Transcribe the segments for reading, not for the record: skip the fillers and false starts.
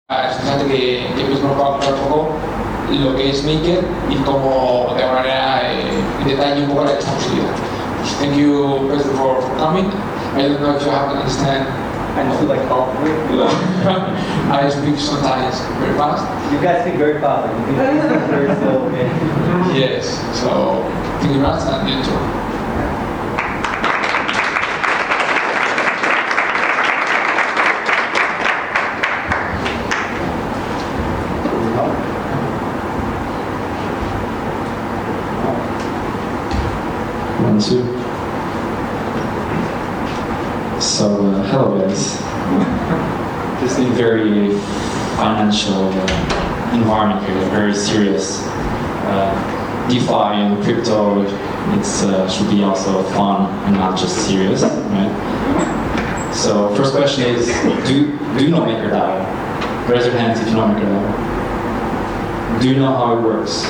Fíjate que mismo para contar un poco lo que es Maker y cómo de alguna manera detalle un poco la posibilidad. Thank you, President, for coming. I don't know if you have to understand. I know, like all I speak sometimes very fast. You guys speak very fast. You speak very slow. Okay. Yes. So thank you very much, and you too. So, hello guys. This is a very financial environment here, very serious. DeFi and crypto, it should be also fun and not just serious, right? So, first question is, do you know MakerDAO? Raise your hands if you know MakerDAO. Do you know how it works?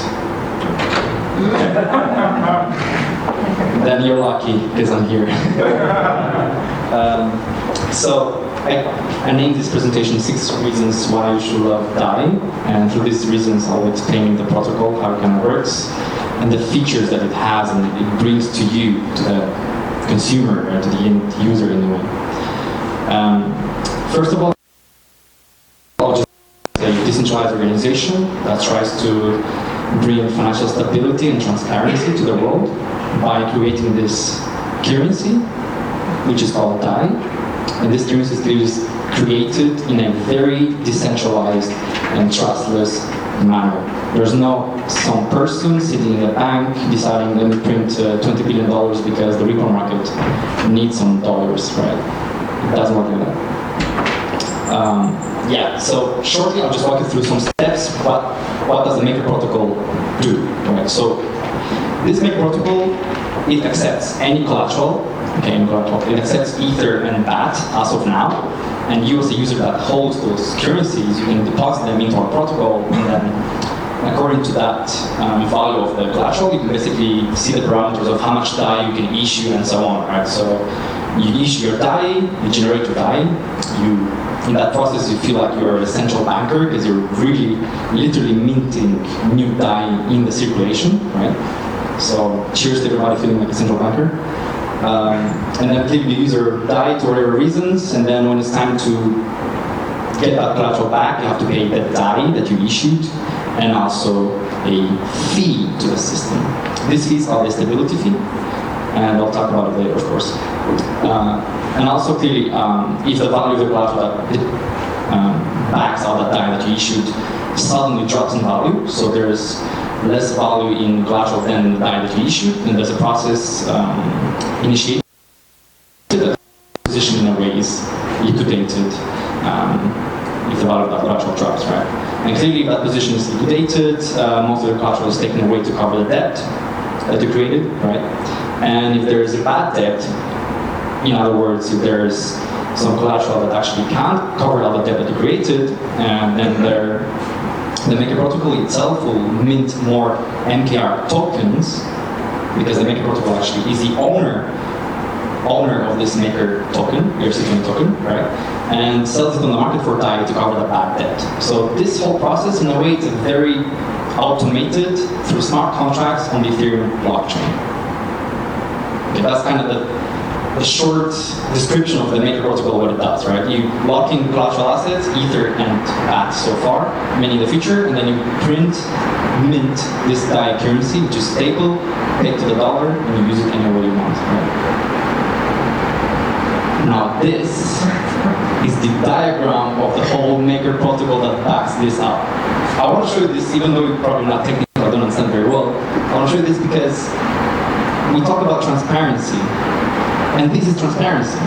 Then you're lucky because I'm here. So I named this presentation 6 reasons why you should love DAI, and through these reasons I'll explain the protocol, how it kind of works, and the features that it has and it brings to you, to the consumer, or to the end user in a way. First of all, a decentralized organization that tries to bring financial stability and transparency to the world by creating this currency, which is called DAI. And this currency is created in a very decentralized and trustless manner. There's no some person sitting in a bank deciding, let me print $20 billion because the repo market needs some dollars, right? It doesn't work like that. Yeah, so shortly I'll just walk you through some steps. What does the Maker protocol do? Right? So this Maker protocol, it accepts any collateral. Okay, it accepts Ether and BAT as of now, and you as a user that holds those currencies, you can deposit them into our protocol, and then according to that value of the collateral, you can basically see the parameters of how much DAI you can issue and so on, right? So you issue your DAI, you generate your DAI, in that process you feel like you're a central banker because you're really literally minting new DAI in the circulation, right? So cheers to everybody feeling like a central banker. And then click the user DAI to whatever reasons, and then when it's time to get that collateral back, you have to pay the DAI that you issued, and also a fee to the system. This fee is called a stability fee, and I'll talk about it later, of course. And also clearly, if the value of the collateral that backs out that DAI that you issued suddenly drops in value, so there's less value in collateral than the DAI that you issued, and there's a process initiated. The position in a way is liquidated if the value of that collateral drops, right? And clearly, if that position is liquidated, most of the collateral is taken away to cover the debt that you created, right? And if there is a bad debt, in other words, if there's some collateral that actually can't cover all the debt that you created, then the Maker protocol itself will mint more MKR tokens, because the Maker protocol actually is the owner of this Maker token, ERC20 token, right? And sells it on the market for DAI to cover the bad debt. So this whole process, in a way, it's very automated through smart contracts on the Ethereum blockchain. Okay, that's kind of the short description of the Maker protocol, what it does, right? You lock in collateral assets, Ether and BAT so far, many in the future, and then you mint this DAI currency, which is stable, pegged to the dollar, and you use it any way you want, right? Now this is the diagram of the whole Maker protocol that backs this up. I want to show you this, even though it's probably not technical, I don't understand very well. I want to show you this because we talk about transparency. And this is transparency.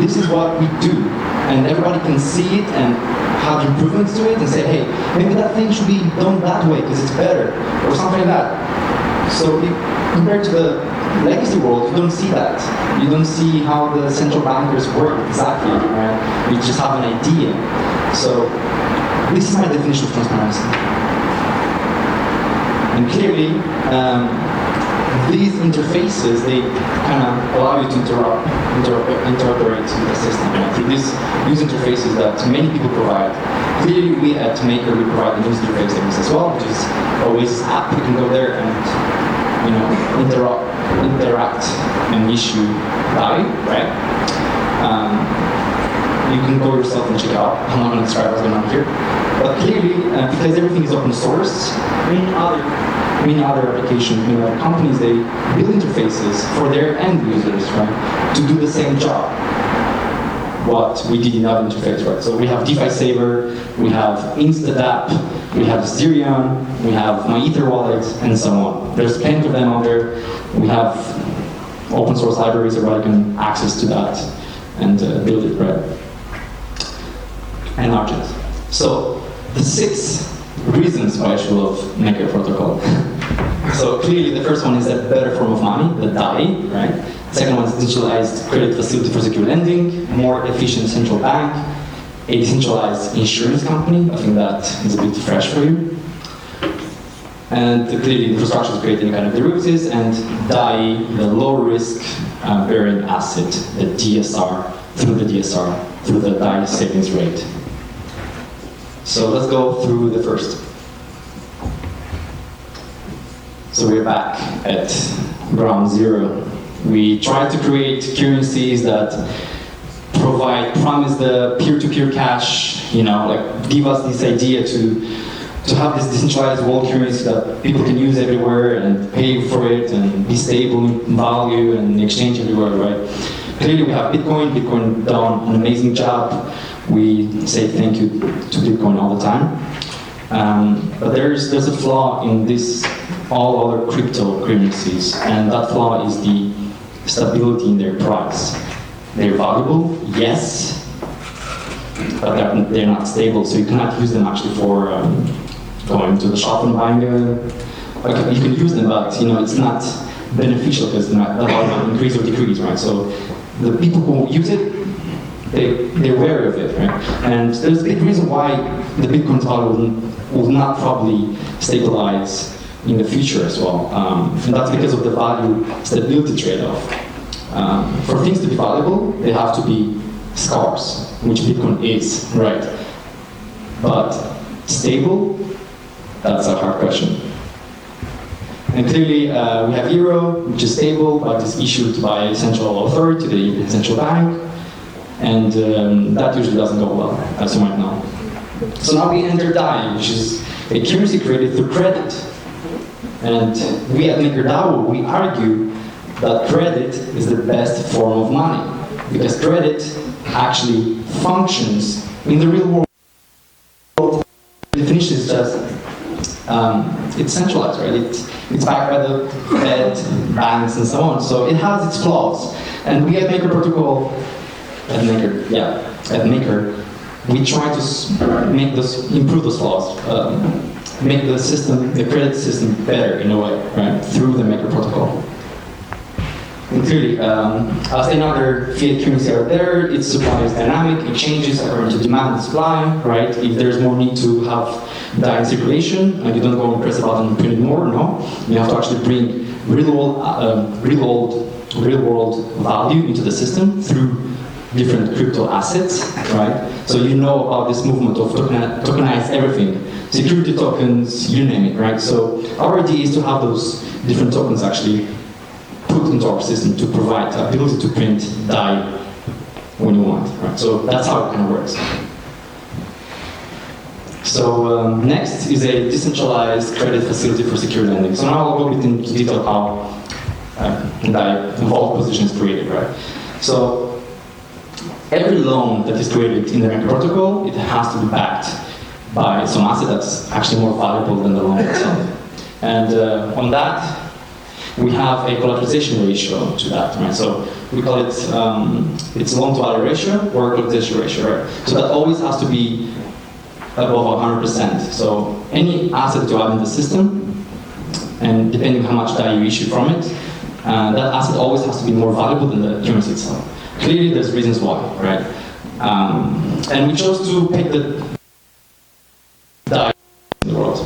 This is what we do. And everybody can see it and have improvements to it and say, hey, maybe that thing should be done that way because it's better, or something like that. So compared to the legacy world, you don't see that. You don't see how the central bankers work exactly, right? You just have an idea. So this is my definition of transparency. And clearly, these interfaces, they kind of allow you to interoperate with the system. Through these user interfaces that many people provide. Clearly, we at Maker, we provide the user interface service as well, which is Oasis app. You can go there and interact and issue DAI, right? You can go yourself and check out. I'm not going to describe what's going on here. But clearly, because everything is open source, many other applications, many other companies, they build interfaces for their end users, right, to do the same job what we did in our interface, right? So we have DeFi Saver, we have InstantApp, we have Zerion, we have My Ether wallet, and so on. There's plenty of them out there. We have open source libraries where you can access to that and build it, right? And objects. So the 6 reasons why I should love Maker protocol. So clearly the first one is a better form of money, the DAI, right? Second one is decentralized credit facility for secure lending, more efficient central bank, a decentralized insurance company. I think that is a bit fresh for you. And clearly the infrastructure is creating kind of derivatives, and DAI, the low risk bearing asset, the DSR, through the DAI savings rate. So let's go through the first. So we're back at ground zero. We try to create currencies that promise the peer-to-peer cash, like give us this idea to have this decentralized world currency that people can use everywhere and pay for it and be stable in value and exchange everywhere, right? Clearly we have Bitcoin. Bitcoin done an amazing job. We say thank you to Bitcoin all the time. But there's a flaw in this all other cryptocurrencies, and that flaw is the stability in their price. They're valuable, yes, but they're not stable, so you cannot use them actually for going to the shop and buying okay, you can use them, but it's not beneficial because the value will increase or decrease, right? So the people who use it, they're wary of it, right? And there's a big reason why the Bitcoin value will not probably stabilize in the future as well. And that's because of the value stability trade-off. For things to be valuable, they have to be scarce, which Bitcoin is, right? But stable, that's a hard question. And clearly, we have Euro, which is stable, but is issued by a central authority, the central bank, and that usually doesn't go well, as you might know. So now we enter DAI, which is a currency created through credit. And we at MakerDAO, we argue that credit is the best form of money, because credit actually functions in the real world. The definition is just, it's centralized, right? It's backed by the Fed, banks, and so on. So it has its flaws. And we at Maker Protocol, at Maker, we try to improve those flaws. Make the system, the credit system better in a way, right, through the Maker protocol. And clearly, as another fiat currency out there, its supply is dynamic, it changes according to demand and supply, right? If there's more need to have DAI in circulation, you don't go and press a button and print it more, no. You have to actually bring real world value into the system through different crypto assets, right? So you know about this movement of tokenize everything. Security tokens, you name it, right? So our idea is to have those different tokens actually put into our system to provide the ability to print DAI when you want, right? So that's how it kind of works. So next is a decentralized credit facility for secure lending. So now I'll go into detail how DAI involved position is created, right? So every loan that is created in the Maker protocol, it has to be backed by some asset that's actually more valuable than the loan itself. And on that, we have a collateralization ratio to that, right? So we call it, it's loan to value ratio or collateralization ratio, right? So that always has to be above 100%. So any asset that you have in the system, and depending how much DAI you issue from it, that asset always has to be more valuable than the currency itself. Clearly, there's reasons why, right? And we chose to pick the DAI in the world.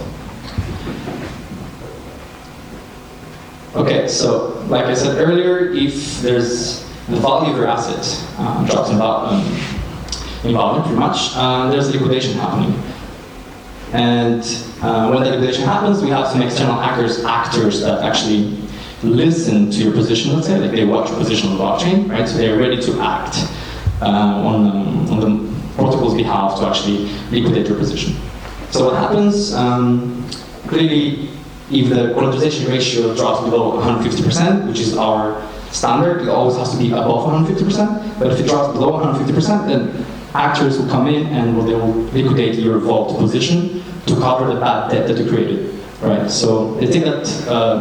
Okay, so like I said earlier, if there's the value of your asset drops in value pretty much, there's liquidation happening. And when the liquidation happens, we have some external actors that actually listen to your position, let's say, like they watch your position on the blockchain, right? So they're ready to act on the protocol's behalf to actually liquidate your position. So what happens, clearly, if the collateralization ratio drops below 150%, which is our standard, it always has to be above 150%, but if it drops below 150%, then actors will come in and they will liquidate your vault position to cover the bad debt that you created, right? So they take that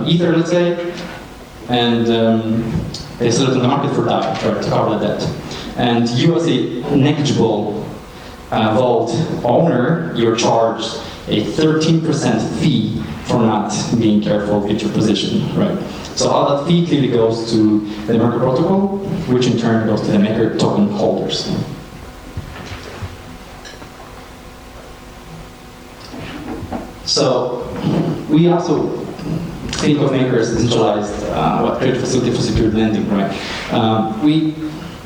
Ether, let's say, and they sell it on the market for DAI, right, to cover the debt. And you as a negligible vault owner, you're charged a 13% fee for not being careful with your position, right? So all that fee clearly goes to the Maker protocol, which in turn goes to the Maker token holders. So we also think of Maker as decentralized credit facility for secured lending, right?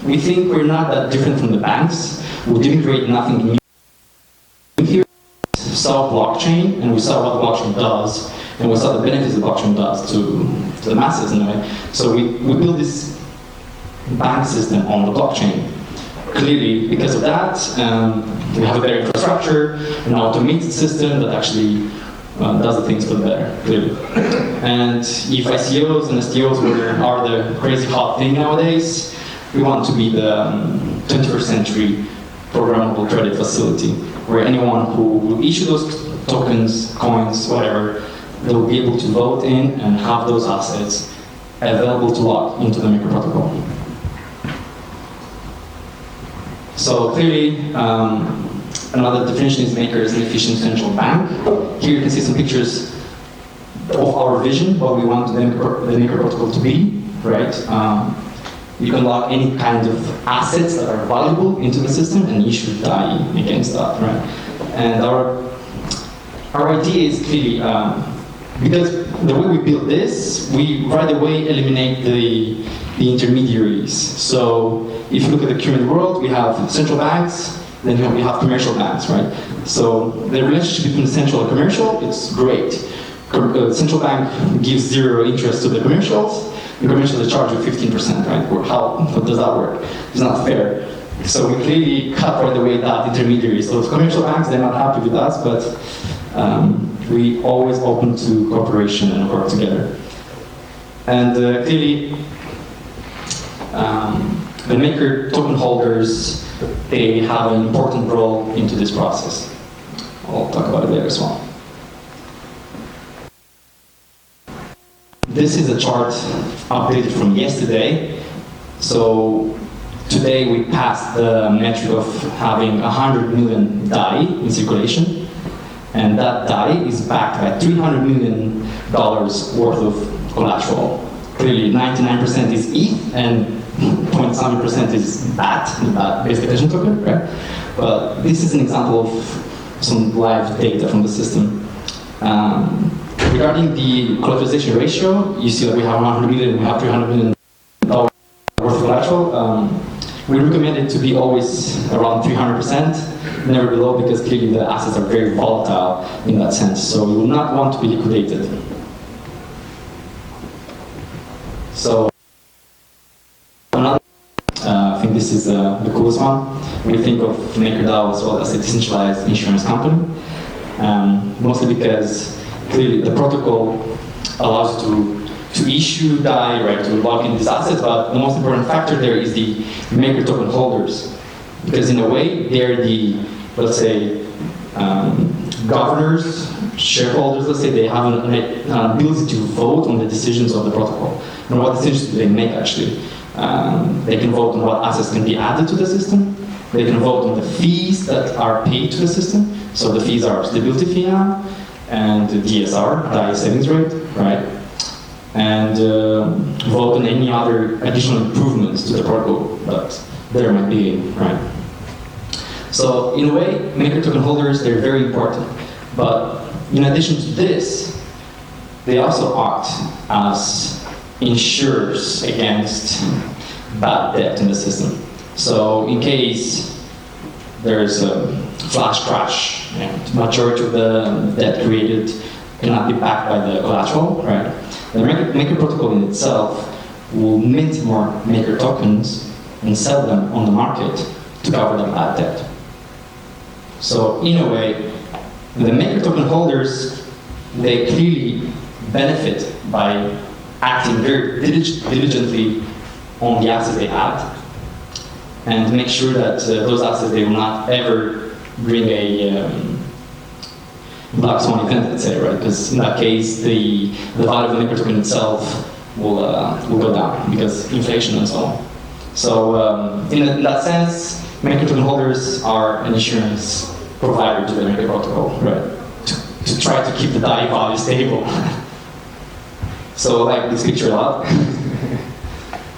We think we're not that different from the banks. We didn't create nothing new here. We saw blockchain, and we saw what the blockchain does, and we saw the benefits the blockchain does to the masses in a way. So we built this bank system on the blockchain. Clearly, because of that, we have a better infrastructure, an automated system that actually does the things for the better, clearly. And if ICOs and STOs are the crazy hot thing nowadays, we want to be the 21st century programmable credit facility, where anyone who will issue those tokens, coins, whatever, they'll be able to vote in and have those assets available to lock into the Maker protocol. So clearly, another definition is Maker is an efficient central bank. Here you can see some pictures of our vision, what we want the Maker protocol to be, right? You can lock any kind of assets that are valuable into the system, and you should DAI against that, right? And our idea is clearly, because the way we build this, we right away eliminate the intermediaries. So if you look at the current world, we have central banks, then we have commercial banks, right? So the relationship between central and commercial, it's great. Central bank gives 0 interest to the commercials. The commercials charge you 15%, right? Or how does that work? It's not fair. So we clearly cut right away that intermediary. So the commercial banks, they're not happy with us, but we always open to cooperation and work together. And clearly, the Maker token holders, they have an important role into this process. I'll talk about it later as well. This is a chart updated from yesterday. So today we passed the metric of having 100 million DAI in circulation. And that DAI is backed by $300 million worth of collateral. Clearly 99% is ETH and 0.7% is BAT, the basic attention token, right? But this is an example of some live data from the system. Regarding the collateralization ratio, you see that we have 100 million, we have $300 million worth of collateral. We recommend it to be always around 300%, never below, because clearly the assets are very volatile in that sense. So we will not want to be liquidated. So another, I think this is the coolest one. We think of MakerDAO as well as a decentralized insurance company, mostly because clearly the protocol allows you to issue DAI, right, to lock in these assets, but the most important factor there is the Maker token holders. Because in a way, they're the, let's say, governors, shareholders, let's say, they have an ability to vote on the decisions of the protocol. And what decisions do they make, actually? They can vote on what assets can be added to the system. They can vote on the fees that are paid to the system. So the fees are stability fee now, and the DSR, DAI savings rate, right? And vote on any other additional improvements to the protocol that there might be, right? So in a way, Maker token holders, they're very important. But in addition to this, they also act as insurers against bad debt in the system. So in case there's a flash crash and majority of the debt created cannot be backed by the collateral, right? The Maker protocol in itself will mint more Maker tokens and sell them on the market to cover the bad debt. So in a way, the Maker token holders, they clearly benefit by acting very diligently on the assets they have and make sure that those assets, they will not ever bring a black swan event, let's say, right? Because in that case, the value of the Maker token itself will go down because inflation and so on. So in that sense, Maker token holders are an insurance provider to the Maker protocol, right? To try to keep the DAI value stable. So I like this picture a lot.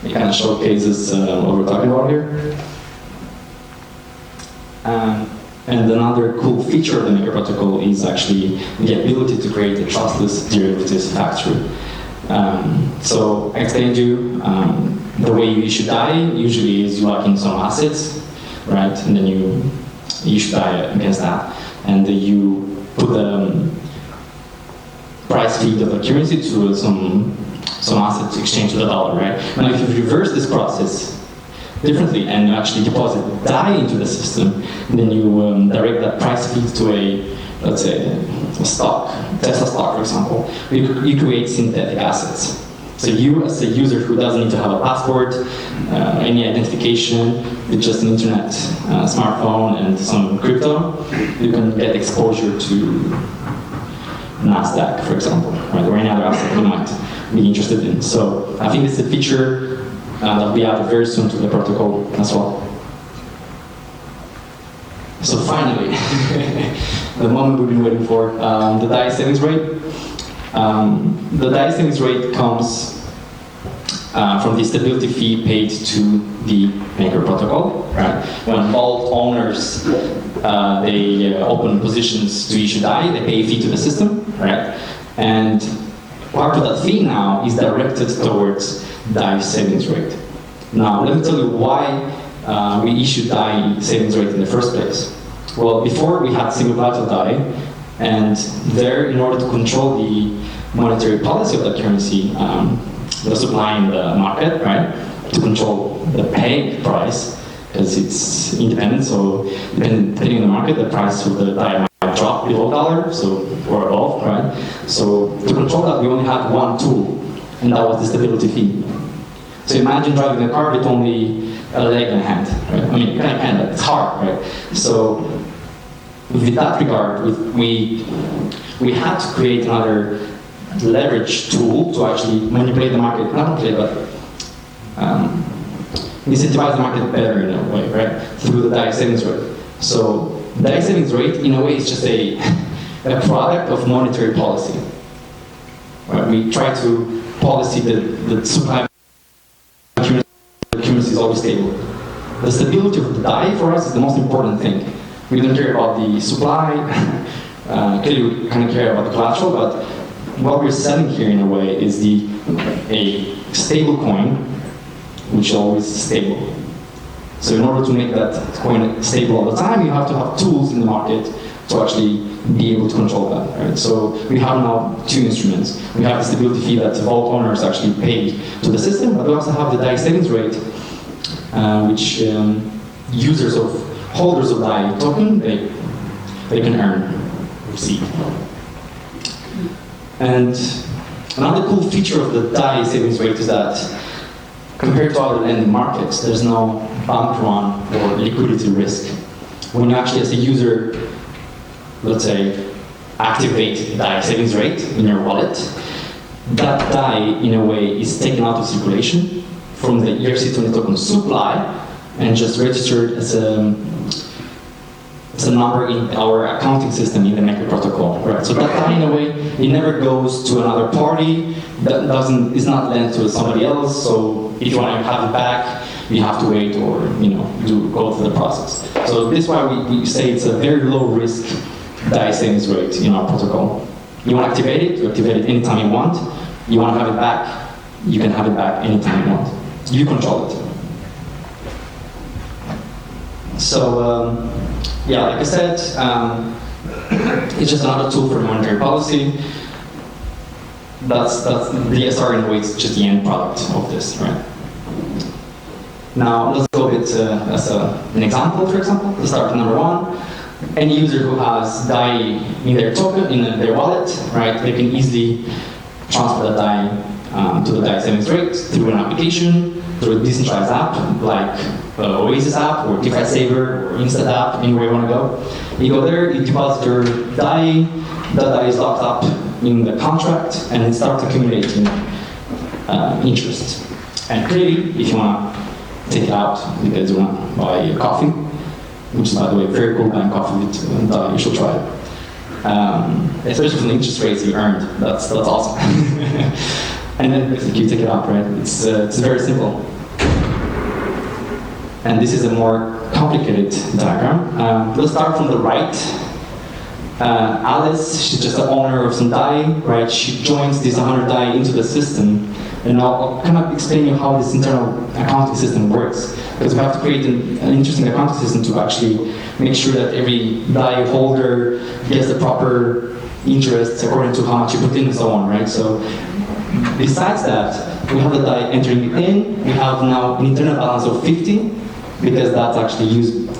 It kind of showcases what we're talking about here. And another cool feature of the Maker protocol is actually the ability to create a trustless derivatives factory. So I explained to you the way you issue DAI usually is you lock in some assets, right? And then you issue DAI against that, and you put the price feed of the currency to some asset to exchange to the dollar, right? Now, if you reverse this process differently and you actually deposit DAI into the system, then you direct that price feed to let's say, a stock, Tesla stock, for example. You create synthetic assets. So you, as a user who doesn't need to have a passport, any identification, with just an internet, smartphone, and some crypto, you can get exposure to NASDAQ, for example, right, or any other asset you might be interested in. So I think it's a feature that will be added very soon to the protocol as well. So finally, the moment we've been waiting for, the DAI savings rate. The DAI savings rate comes from the stability fee paid to the Maker protocol, right? When vault owners they open positions to issue DAI, they pay a fee to the system, right? And part of that fee now is directed towards DAI savings rate. Now, let me tell you why we issued DAI savings rate in the first place. Well, before we had single collateral DAI, and there, in order to control the monetary policy of that currency, the supply in the market, right, to control the peg price, because it's independent, so depending on the market, the price of the DAI might drop below $1, so, or above, right? So to control that, we only had one tool, and that was the stability fee. So imagine driving a car with only a leg and a hand, right? I mean, you kind of can, but it's hard, right? So with that regard, we had to create another leverage tool to actually manipulate the market, not manipulate, but incentivize the market better in a way, right? Through the DAI savings rate. So DAI savings rate, in a way, is just a product of monetary policy. Right? We try to policy the supply of the currency is always stable. The stability of the DAI for us is the most important thing. We don't care about the supply, clearly we kind of care about the collateral, but what we're selling here in a way is a stable coin, which is always stable. So in order to make that coin stable all the time, you have to have tools in the market to actually be able to control that. Right? So we have now two instruments. We have the stability fee that vault owners actually pay to the system, but we also have the DAI savings rate, which holders of DAI token, they can earn, receive. And another cool feature of the DAI savings rate is that compared to other lending markets, there's no bank run or liquidity risk. When you actually, as a user, let's say, activate the DAI savings rate in your wallet, that DAI, in a way, is taken out of circulation from the ERC20 token supply and just registered as a number in our accounting system in the Maker protocol, right? So that DAI, in a way, it never goes to another party, is not lent to somebody else, so if you want to have it back, you have to wait or, go through the process. So this is why we say it's a very low risk DAI savings rate in our protocol. You want to activate it, you activate it anytime you want. You want to have it back, you can have it back anytime you want. You control it. So, yeah, like I said, it's just another tool for monetary policy. That's the SR in a way, it's just the end product of this, right? Now, let's go a bit as an example, for example. Let's start with number one. Any user who has DAI in their token, in their wallet, right, they can easily transfer the DAI to the DAI savings rate through an application, through a decentralized app, like Oasis app, or DeFi Saver, or Insta app, anywhere you want to go. You go there, you deposit your DAI, the DAI is locked up in the contract, and it starts accumulating interest. And clearly, if you want to take it out because you want to buy a coffee, which is, by the way, very cool buying coffee with DAI, you should try it. Especially from the interest rates you earned, that's awesome. And then basically you take it out, right? It's very simple. And this is a more complicated diagram. Let's start from the right. Alice, she's just the owner of some DAI, right? She joins this 100 DAI into the system, and I'll kind of explain you how this internal accounting system works. Because we have to create an interesting accounting system to actually make sure that every DAI holder gets the proper interest according to how much you put in and so on, right? So besides that, we have the DAI entering it in. We have now an internal balance of 50, because that's actually used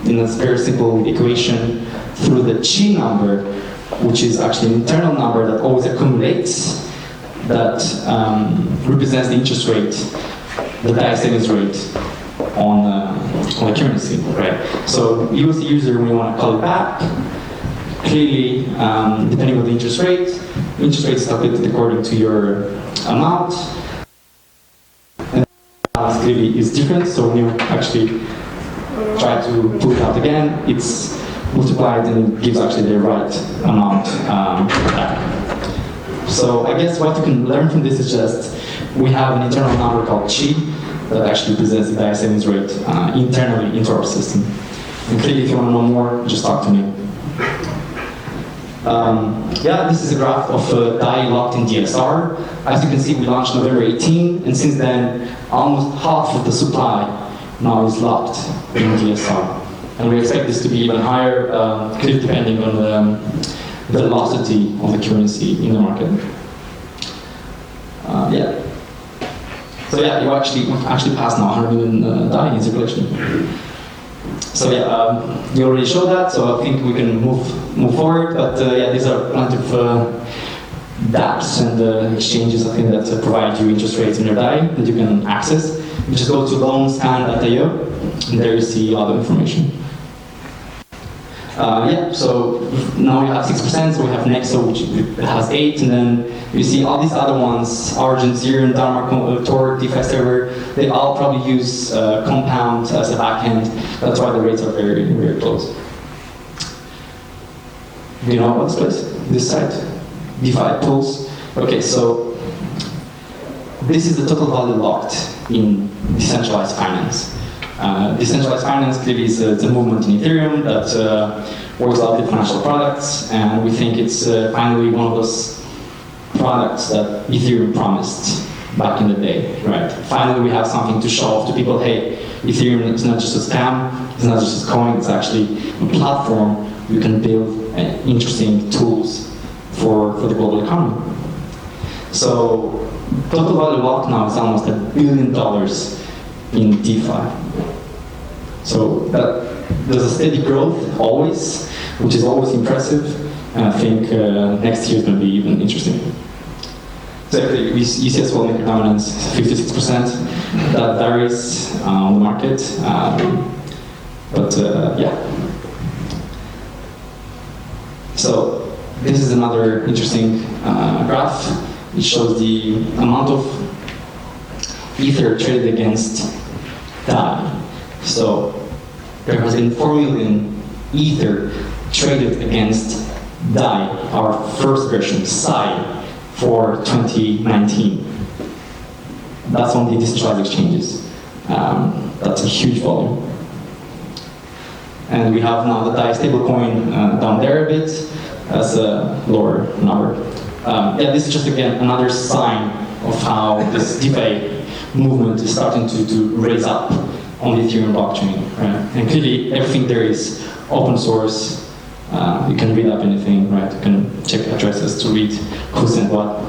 in a very simple equation through the chi number, which is actually an internal number that always accumulates, that represents the interest rate, the DAI savings rate on the currency, right? So you as the user, when you want to call it back, clearly, depending on the interest rate is calculated according to your amount. And clearly is different, so when you actually try to pull it out again, it's multiplied and it gives actually the right amount back. So I guess what you can learn from this is just, we have an internal number called chi that actually presents the DAI savings rate internally into our system. And clearly, if you want to know more, just talk to me. Yeah, this is a graph of DAI locked in DSR. As you can see, we launched November 18, and since then, almost half of the supply now is locked in DSR. And we expect this to be even higher, clearly depending on the velocity of the currency in the market. Yeah. So yeah, you actually passed now 100 million DAI in circulation. So yeah, you already showed that, so I think we can move forward. But yeah, these are plenty of dApps and exchanges, I think, that provide you interest rates in your DAI that you can access. You just go to loanscan.io, and there you see a lot of information. Yeah, so now we have 6%, so we have Nexo, which has 8, and then you see all these other ones, Origin, Ethereum, Dharma, Tor, DeFi Server, they all probably use Compound as a backend. That's why the rates are very, very close. Do you know about this place? This site? DeFi Pools? Okay, so this is the total value locked in decentralized finance. Decentralized finance clearly is a movement in Ethereum that works out with financial products, and we think it's finally one of those products that Ethereum promised back in the day, right? Finally, we have something to show off to people. Hey, Ethereum is not just a scam, it's not just a coin, it's actually a platform you can build interesting tools for the global economy. So, total value locked now is almost $1 billion in DeFi. So there's a steady growth always, which is always impressive, and I think next year is going to be even interesting. So you see as well maker dominance 56%. That varies on the market, but yeah. So this is another interesting graph. It shows the amount of Ether traded against DAI. So there has been 4 million Ether traded against DAI, our first version, Psi, for 2019. That's on the decentralized exchanges. That's a huge volume. And we have now the DAI stablecoin down there a bit. as a lower number. Yeah, this is just again another sign of how this DeFi movement is starting to raise up on the Ethereum blockchain. Right? And clearly, everything there is open source. You can read up anything, right? You can check addresses to read who sent what.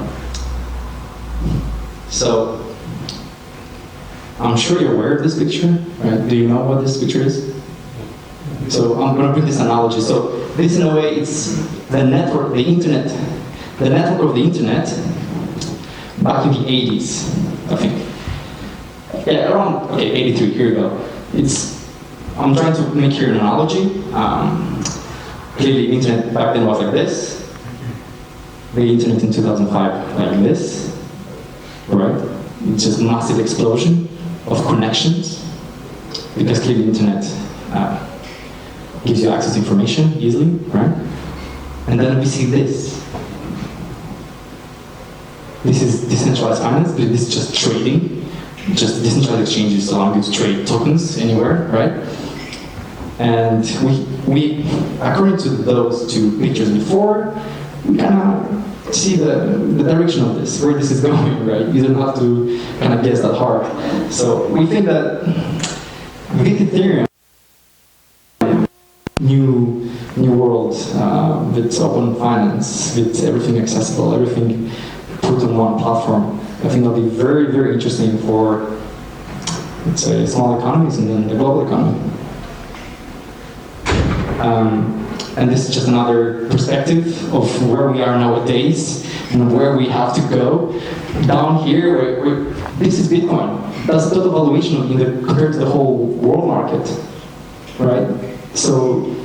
So, I'm sure you're aware of this picture, right? Do you know what this picture is? So I'm going to bring this analogy. So this, in a way, it's the network, the internet, the network of the internet back in the 80s, I think. Yeah, around 83. Here we go. I'm trying to make here an analogy. Clearly, the internet back then was like this. The internet in 2005 like this, right? It's just massive explosion of connections, because clearly the internet gives you access to information easily, right? And then we see this. This is decentralized finance, but this is just trading. Just decentralized exchanges allowing you to trade tokens anywhere, right? And we according to those two pictures before, we kind of see the direction of this, where this is going, right? You don't have to kind of guess that hard. So we think that with Ethereum, new world with open finance, with everything accessible, everything put on one platform, I think that'll be very, very interesting for, let's say, small economies and then the global economy. And this is just another perspective of where we are nowadays and where we have to go. Down here, this is Bitcoin. That's the total valuation compared to the whole world market, right? So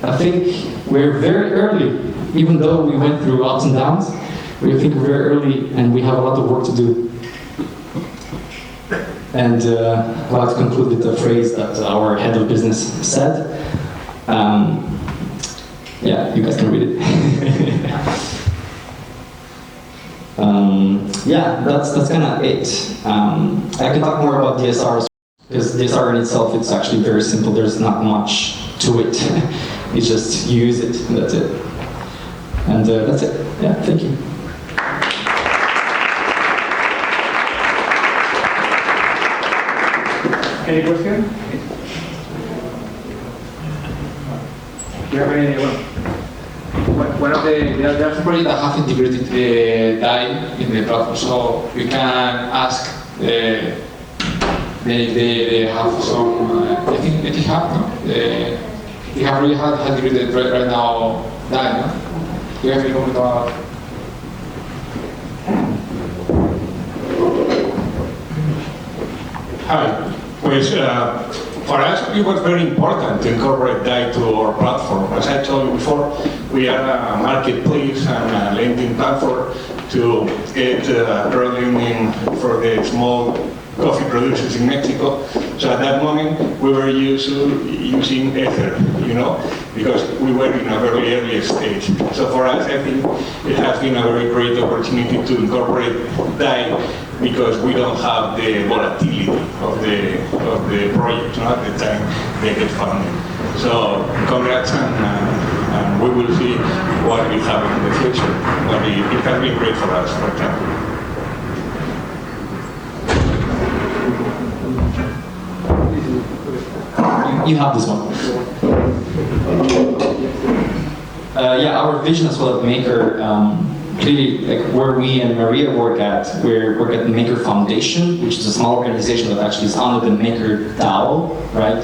I think we're very early, even though we went through ups and downs. We think we're very early, and we have a lot of work to do. And I'd like to conclude with the phrase that our head of business said. Yeah, you guys can read it. Yeah, that's kind of it. I can talk more about DSRs, because DSR in itself, it's actually very simple. There's not much to it. It's just you use it, and that's it. And that's it. Yeah, thank you. Any question? Do you have any? One of there are projects that have integrated the DAI in the platform, so we can ask they have some. I think they have, no? They have really had integrated right now DAI, no? Do you have any comment about? Hi. Pues, for us, it was very important to incorporate DAI to our platform. As I told you before, we are a marketplace and a lending platform to get credit lending for the small coffee producers in Mexico. So at that moment, we were using Ether, you know, because we were in a very early stage. So for us, I think it has been a very great opportunity to incorporate DAI, because we don't have the volatility of the project, you know, at the time they get funded. So congrats, and we will see what will happen in the future. But it has been great for us, for example. You have this one. Yeah, our vision as well at Maker, clearly, like where we and Maria work at, we work at Maker Foundation, which is a small organization that actually is under the MakerDAO, right?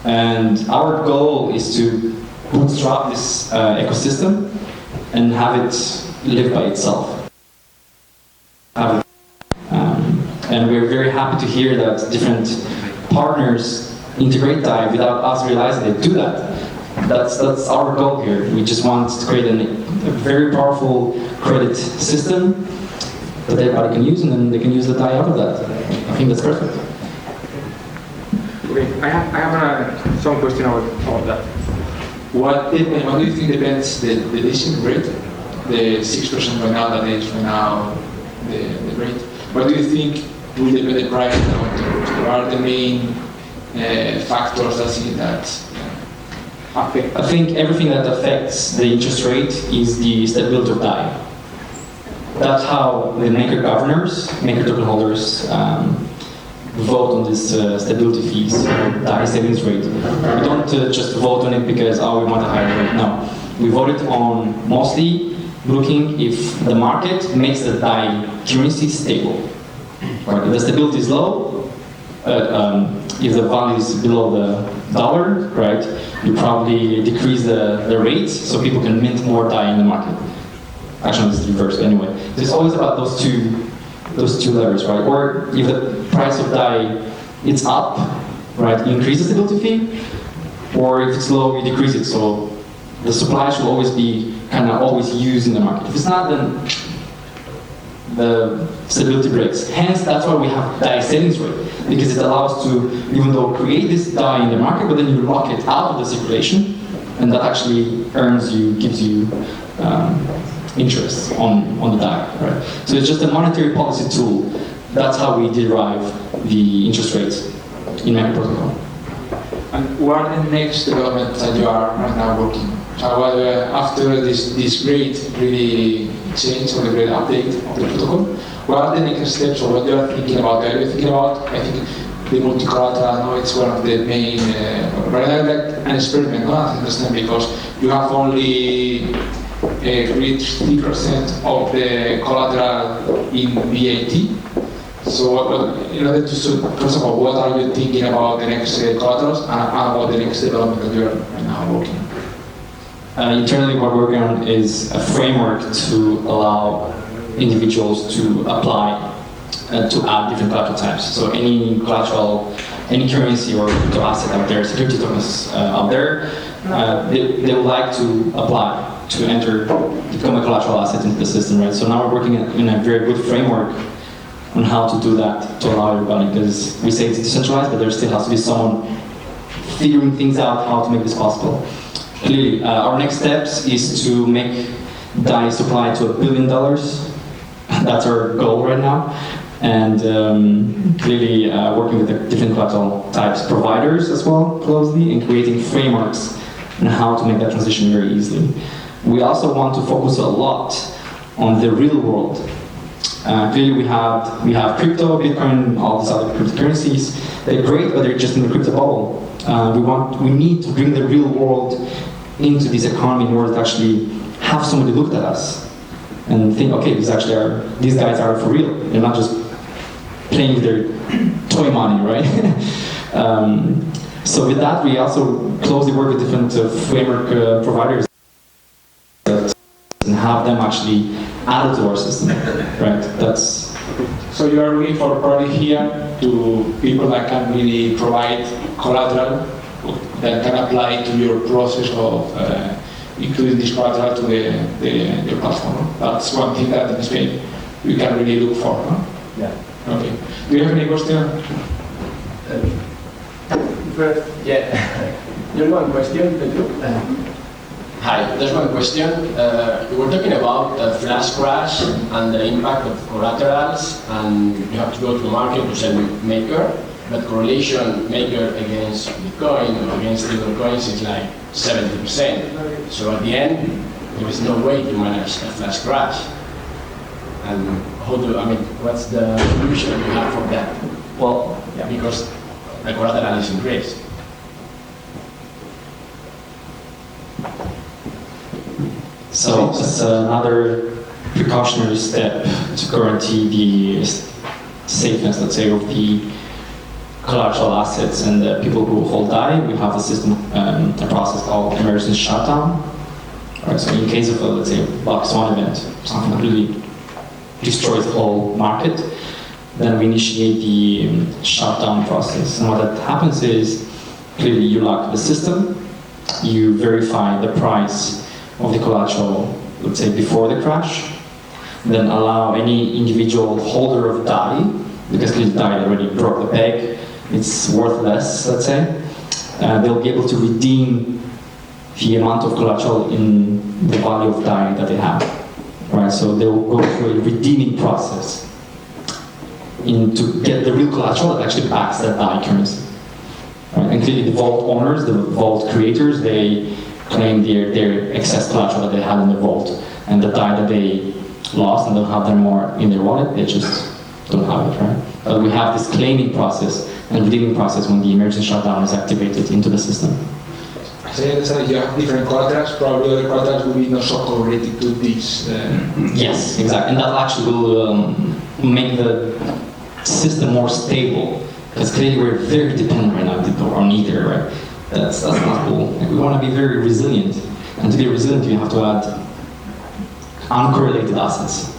And our goal is to bootstrap this ecosystem and have it live by itself. And we're very happy to hear that different partners integrate DAI without us realizing they do that. That's our goal here. We just want to create a very powerful credit system that everybody can use, and then they can use the DAI out of that. I think that's perfect. Okay, I have some question about that. What do you think depends the leasing rate? The 6% right now, that is right now the rate. What do you think will depend the price in the long term? What are the main factors that see that? affect? I think everything that affects the interest rate is the stability of DAI. That's how the maker governors, maker token holders, vote on this stability fees, DAI savings rate. We don't just vote on it because, oh, we want a higher rate. No. We voted on mostly looking if the market makes the DAI currency stable. Right? If the stability is low, if the value is below the dollar, right, you probably decrease the rates so people can mint more DAI in the market. Actually, it's reversed anyway. So it's always about those two levers, right? Or if the price of DAI it's up, right, you increase the stability fee, or if it's low, you decrease it. So the supply should always be kind of always used in the market. If it's not, then the stability breaks. Hence, that's why we have DAI savings rate, because it allows to, even though create this DAI in the market, but then you lock it out of the circulation, and that actually gives you interest on the DAI, right? So it's just a monetary policy tool. That's how we derive the interest rates in Maker protocol. And what are the next developments that you are right now working on? So after this great really change or the great update of the protocol, what are the next steps or what you are thinking about? Are you thinking about, I think, the multi-collateral, no, it's one of the main, rather like an experiment, no, I understand, because you have only reached 3% of the collateral in VAT. So in order to, first of all, what are you thinking about the next collaterals and about the next development that you are right now working on? Internally, what we're working on is a framework to allow individuals to apply to add different collateral types. So any collateral, any currency or crypto asset out there, security tokens out there, they would like to apply to become a collateral asset into the system, right? So now we're working in a very good framework on how to do that to allow everybody, because we say it's decentralized, but there still has to be someone figuring things out how to make this possible. Clearly, our next steps is to make DAI supply to $1 billion. That's our goal right now. And clearly working with the different collateral types providers as well closely and creating frameworks on how to make that transition very easily. We also want to focus a lot on the real world. Clearly we have crypto, Bitcoin, all these other cryptocurrencies. They're great, but they're just in the crypto bubble. We need to bring the real world into this economy in order to actually have somebody look at us and think, okay, these guys are for real. They're not just playing with their toy money, right? So with that, we also closely work with different framework providers and have them actually added to our system, right? That's. So you are looking for probably here to people that can really provide collateral that can apply to your process of including this collateral to the platform. That's one thing that in Spain we can really look for. No? Yeah. Okay. Do you have any question? First, yeah. Just one question, Pedro. Hi, just one question. You were talking about the flash crash and the impact of collaterals, and you have to go to the market to sell Maker, but correlation Maker against Bitcoin or against stablecoins is like 70%. So at the end, there is no way to manage a flash crash. And what's the solution you have for that? Well, yeah. Because the collateral is increased. So it's another precautionary step to guarantee the safeness, let's say, of the collateral assets and the people who hold DAI. We have a system, a process called emergency shutdown. Right, so in case of, let's say, a Black Swan event, something that really destroys the whole market, then we initiate the shutdown process. And what that happens is, clearly you lock the system, you verify the price of the collateral, let's say before the crash, then allow any individual holder of DAI, because the DAI already broke the peg, it's worth less, let's say, they'll be able to redeem the amount of collateral in the value of DAI that they have. Right, so they'll go through a redeeming process to get the real collateral that actually backs that DAI currency. Right? And clearly the vault owners, the vault creators, they claim their excess collateral that they had in the vault, and the DAI that they lost and don't have them more in their wallet, they just don't have it, right? But we have this claiming process and redeeming process when the emergency shutdown is activated into the system. As I understand, you have different collaterals, probably other collaterals will be not so correlated to this. Yes, exactly, and that actually will make the system more stable, because clearly we're very dependent right now on Ether, right? That's not cool. Like, we want to be very resilient, and to be resilient, you have to add uncorrelated assets.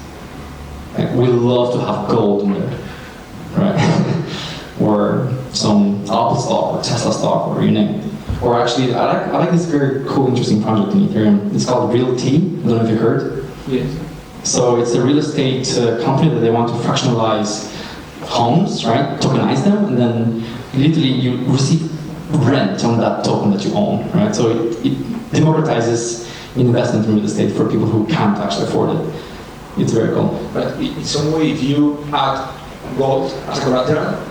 Like, we love to have gold in there, right? Or some Apple stock, or Tesla stock, or you name it. Or actually, I like this very cool, interesting project in Ethereum. It's called Real T. I don't know if you heard. Yes. So it's a real estate company that they want to fractionalize homes, right? Tokenize them, and then literally you receive rent on that token that you own, right? So it democratizes investment in real estate for people who can't actually afford it. It's very cool. But in some way, if you add gold as a collateral,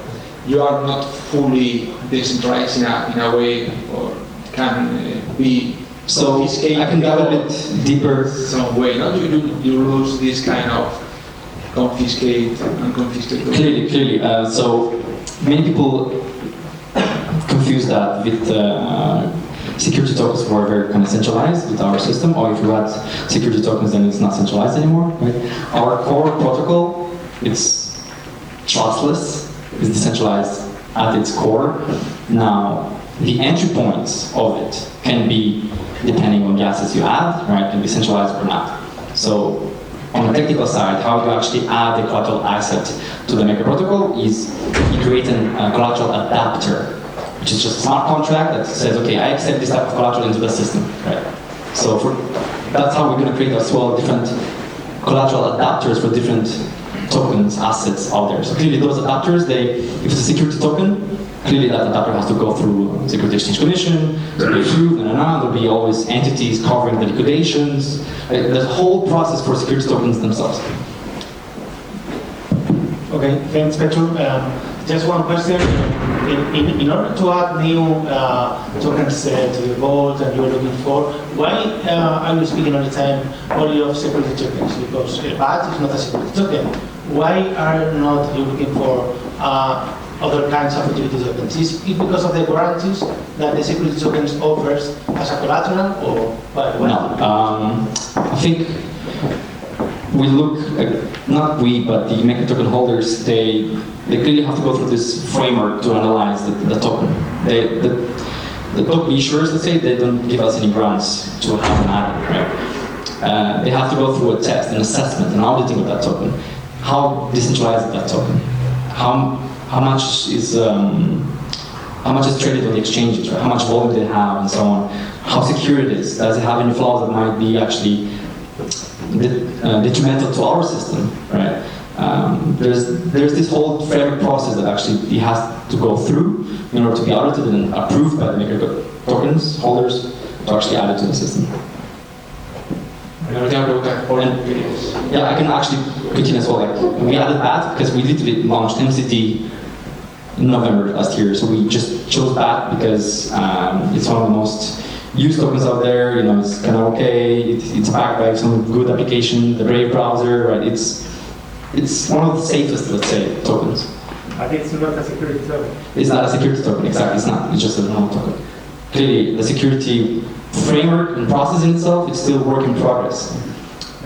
you are not fully decentralized in a way, or can be So confiscated. I can dive a bit deeper. Some way, no? You lose this kind of confiscate and confiscate. Clearly. So many people confuse that with security tokens who are very kind of centralized with our system, or if you add security tokens, then it's not centralized anymore. Right? Our core protocol, it's trustless, it's decentralized at its core. Now, the entry points of it can be depending on the assets you add, right? Can be centralized or not. So, on the technical side, how you actually add a collateral asset to the Maker protocol is you create a collateral adapter, which is just a smart contract that says, okay, I accept this type of collateral into the system, right? So that's how we're going to create as well different collateral adapters for different tokens, assets out there. So clearly those adapters, if it's a security token, clearly that adapter has to go through Security Exchange Commission, to be approved, there'll be always entities covering the liquidations. There's a whole process for security tokens themselves. Okay, thanks, Petro. Just one question. In order to add new tokens to the vault that you're looking for, why are you speaking all the time only of security tokens? Because BAT is not a security token. Why are not you looking for other kinds of utility tokens? Is it because of the guarantees that the security tokens offers as a collateral, or why? No, I think we look, not we, but the Maker token holders, they clearly have to go through this framework to analyze the token. The token issuers, let's say, they don't give us any grants to have an added, right? They have to go through a test, an assessment, an auditing of that token. How decentralized is that token? How much is traded on the exchanges, right? How much volume they have, and so on. How secure it is. Does it have any flaws that might be actually detrimental to our system, right? There's this whole framework process that actually it has to go through in order to be audited and approved by the Maker tokens holders to actually add it to the system. Yeah, I can actually continue as well. Like, we added BAT because we literally launched MCT in November last year. So we just chose BAT because it's one of the most used tokens out there. You know, it's kind of okay. It's backed by some good application, the Brave browser, right? It's one of the safest, let's say, tokens. But it's not a security token. It's not a security token, exactly. It's not. It's just a normal token. Clearly, the security framework and process in itself is still work in progress.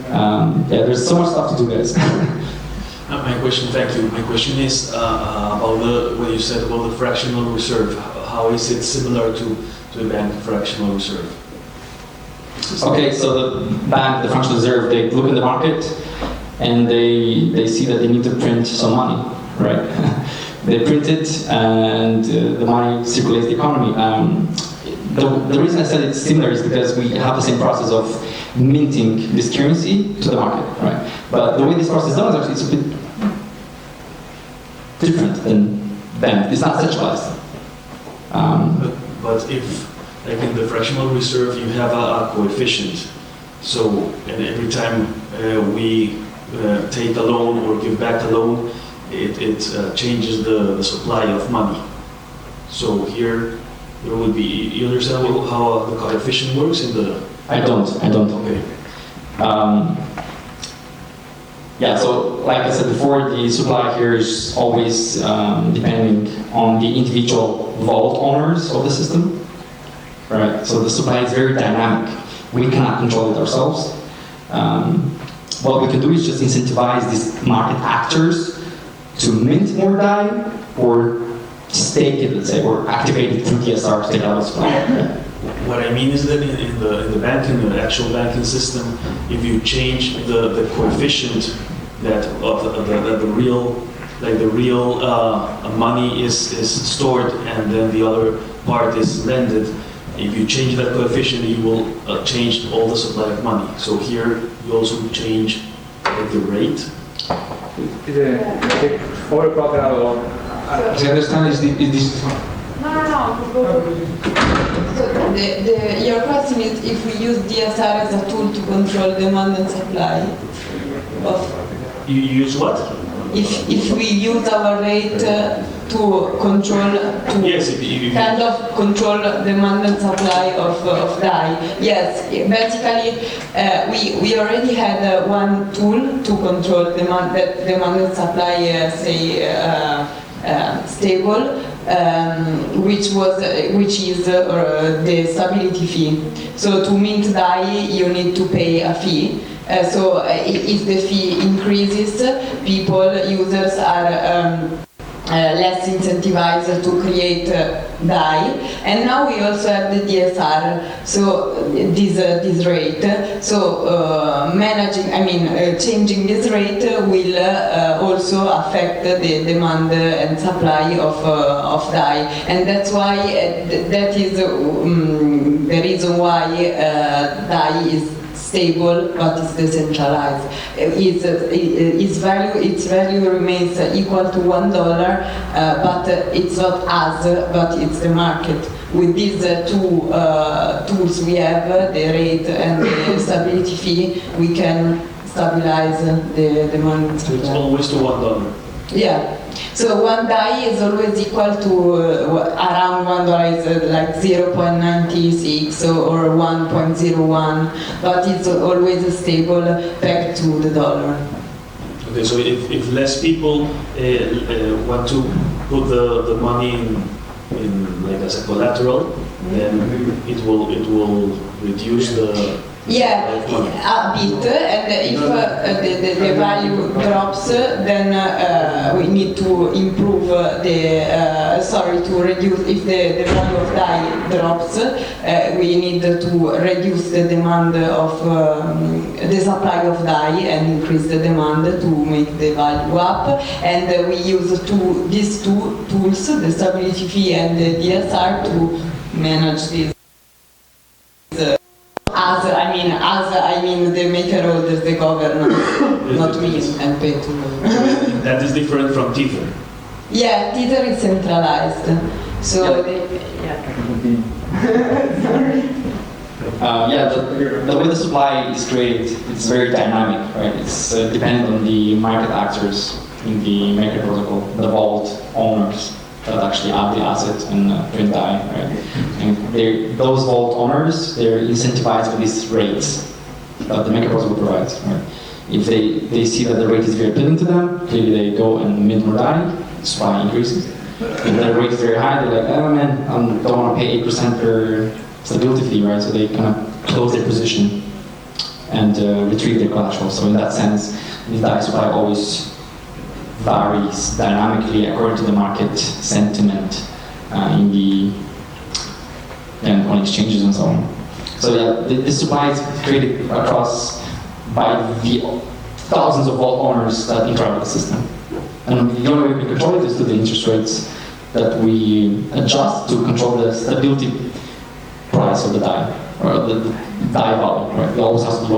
Yeah, there's so much stuff to do, guys. My question, thank you. My question is about what you said about the fractional reserve. How is it similar to the bank fractional reserve? Okay, so the bank, the fractional reserve, they look in the market and they see that they need to print some money, right? They print it and the money circulates the economy. The reason I said it's similar is because we have the same process of minting this currency to the market, right? But the way this process is done is actually it's a bit different than bank. It's not centralized. But if, like in the fractional reserve, you have a coefficient, so and every time we take a loan or give back a loan, it changes the supply of money. So here, there would be, you understand how the coefficient works in the... I don't. Okay. Yeah, so like I said before, the supply here is always depending on the individual vault owners of the system. Right, so the supply is very dynamic. We cannot control it ourselves. What we can do is just incentivize these market actors to mint more DAI or stake it, let's say, or activate it through DSR to take out the supply. What I mean is that in the banking, the actual banking system, if you change the coefficient that the real money is stored and then the other part is lended, if you change that coefficient, you will change all the supply of money. So here you also change the rate. For crocodile. As I understand, is this... No. So your question is if we use DSR as a tool to control demand and supply of... You use what? If we use our rate to control, yes, kind of control demand and supply of DAI. Yes, basically we already had one tool to control demand and supply, stable, which is the stability fee. So to mint DAI, you need to pay a fee. So if the fee increases, users are less incentivized to create DAI. And now we also have the DSR, so this rate. So changing this rate will also affect the demand and supply of DAI. And that's why that is the reason why DAI is stable but is decentralized. Its value remains equal to $1, but it's not us, but it's the market. With these two tools we have, the rate and the stability fee, we can stabilize the demand. So it's always to $1. Yeah. So one DAI is always equal to around $1 is like 0.96 or 1.01, but it's always stable pegged to the dollar. Okay, so if less people want to put the money in like as a collateral, then it will reduce the yeah, a bit, and if the value drops, then we need to improve to reduce, if the value of DAI drops, we need to reduce the demand of the supply of DAI and increase the demand to make the value up. And we use these two tools, the stability fee and the DSR, to manage this. As I mean the maker holders, the governance, not me, and pay to them. That is different from Tether. Yeah, Tether is centralized. So, the way the supply is created, it's very dynamic, right? It's dependent on the market actors in the Maker protocol, the vault owners that actually add the asset and print DAI, right? And those vault owners, they're incentivized with these rates that the Maker protocol provides, right? If they see that the rate is very appealing to them, clearly they go and mint more DAI, supply increases. If the rate is very high, they're like, oh man, I don't want to pay 8% per stability fee, right? So they kind of close their position and retrieve their collateral. So in that sense, the DAI supply always varies dynamically according to the market sentiment on exchanges and so on. So yeah, this supply is created across by the thousands of vault owners that interact with the system. And the only way we control it is through the interest rates that we adjust to control the stability price of the DAI, or the DAI value, right? It always has to be $1.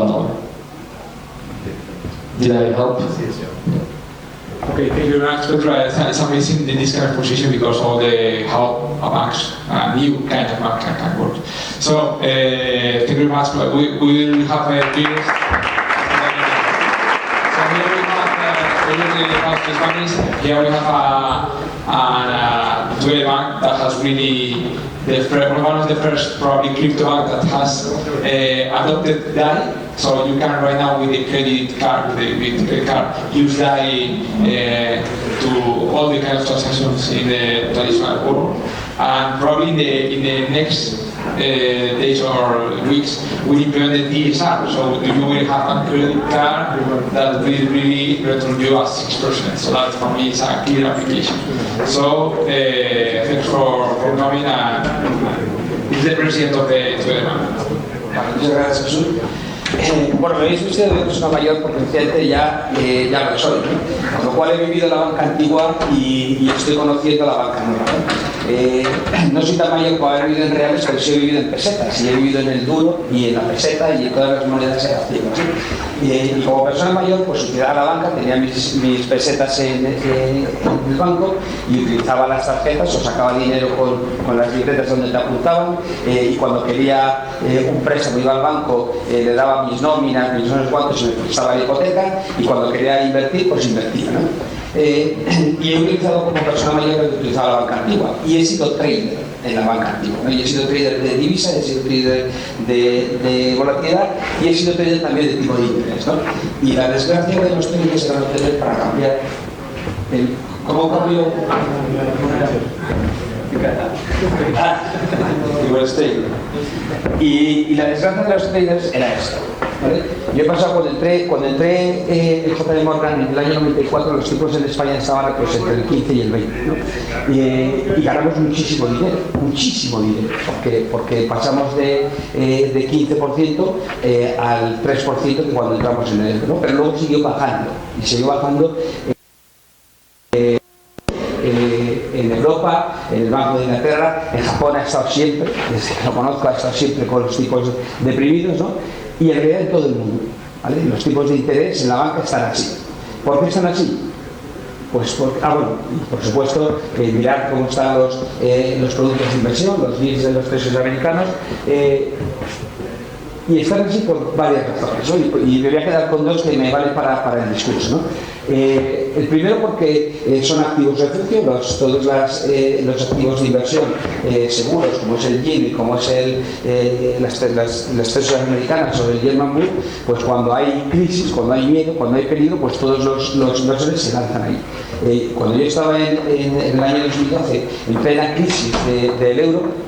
Did I help? Okay, thank you very much, Petra. It's amazing in this kind of position because of how a new kind of bank can work. So, thank you very much. We will have a beers. So we will have Spanish, here we have a 2gether bank that has really one of the first probably crypto bank that has adopted DAI. So you can right now with the credit card, use DAI to all the kind of transactions in the traditional world. And probably in the next days or weeks, we implement the DSR. So you will have a credit card that will really return you at 6%. So that for me is a clear application. So thanks for coming, and is the president of the 2gether bank. Muchas gracias, Jesús. Bueno, me habéis visto de persona mayor porque efectivamente ya lo soy, ¿no? Con lo cual he vivido la banca antigua y estoy conociendo la banca nueva, ¿no? No soy tan mayor como haber vivido en reales, pero sí he vivido en pesetas, y he vivido en el duro y en la peseta y en todas las monedas activas, ¿no? Y como persona mayor, pues utilizaba la banca, tenía mis pesetas en el banco y utilizaba las tarjetas o sacaba dinero con las libretas donde te apuntaban, y cuando quería un préstamo iba al banco, le daba mis nóminas, mis no sé cuántos, y me prestaba la hipoteca, y cuando quería invertir, pues invertía, ¿no? Y he utilizado como persona mayor, he utilizado la banca antigua y he sido trader en la banca antigua, ¿no? Y he sido trader de divisa, he sido trader de volatilidad y he sido trader también de tipo de interés, ¿no? Y la desgracia de los traders era no tener para cambiar ¿cómo cambio? Y la desgracia de los traders era esto, ¿vale? Yo he pasado cuando entré en JP Morgan en el año 94, los tipos en España estaban pues, entre el 15 y el 20, ¿no? Y ganamos muchísimo dinero, porque pasamos de 15% al 3% que cuando entramos en el euro, ¿no? Pero luego siguió bajando en Europa, en el Banco de Inglaterra, en Japón ha estado siempre, desde que lo conozco, ha estado siempre con los tipos deprimidos, ¿no? Y en realidad en todo el mundo, ¿vale? Los tipos de interés en la banca están así. ¿Por qué están así? Pues porque, por supuesto, mirar cómo están los productos de inversión, los yields de los pesos americanos, y están así por varias razones, ¿no? Y me voy a quedar con dos que me valen para el discurso, ¿no? El primero porque son activos refugio, todos los activos de inversión seguros, como es el yen y como es las pesos americanas o el yen bambú, pues cuando hay crisis, cuando hay miedo, cuando hay peligro, pues todos los inversores se lanzan ahí. Cuando yo estaba en el año 2012, en plena crisis del euro,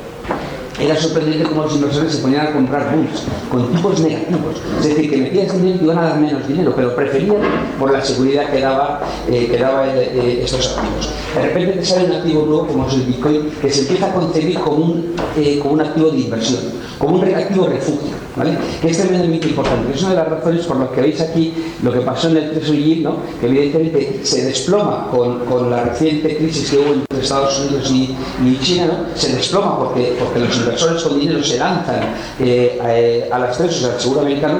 era sorprendente cómo los inversores se ponían a comprar bonds con tipos negativos. Es decir, que metías dinero y te iban a dar menos dinero, pero preferían por la seguridad que daba estos activos. De repente te sale un activo nuevo como es el Bitcoin, que se empieza a concebir como un activo de inversión, como un activo refugio, ¿vale? Que es tremendamente importante. Es una de las razones por las que veis aquí lo que pasó en el Treasury Yield, ¿no? Que evidentemente se desploma con la reciente crisis que hubo entre Estados Unidos y China, ¿no? Se desploma porque los inversores con dinero se lanzan a las tres, o sea, al seguro americano,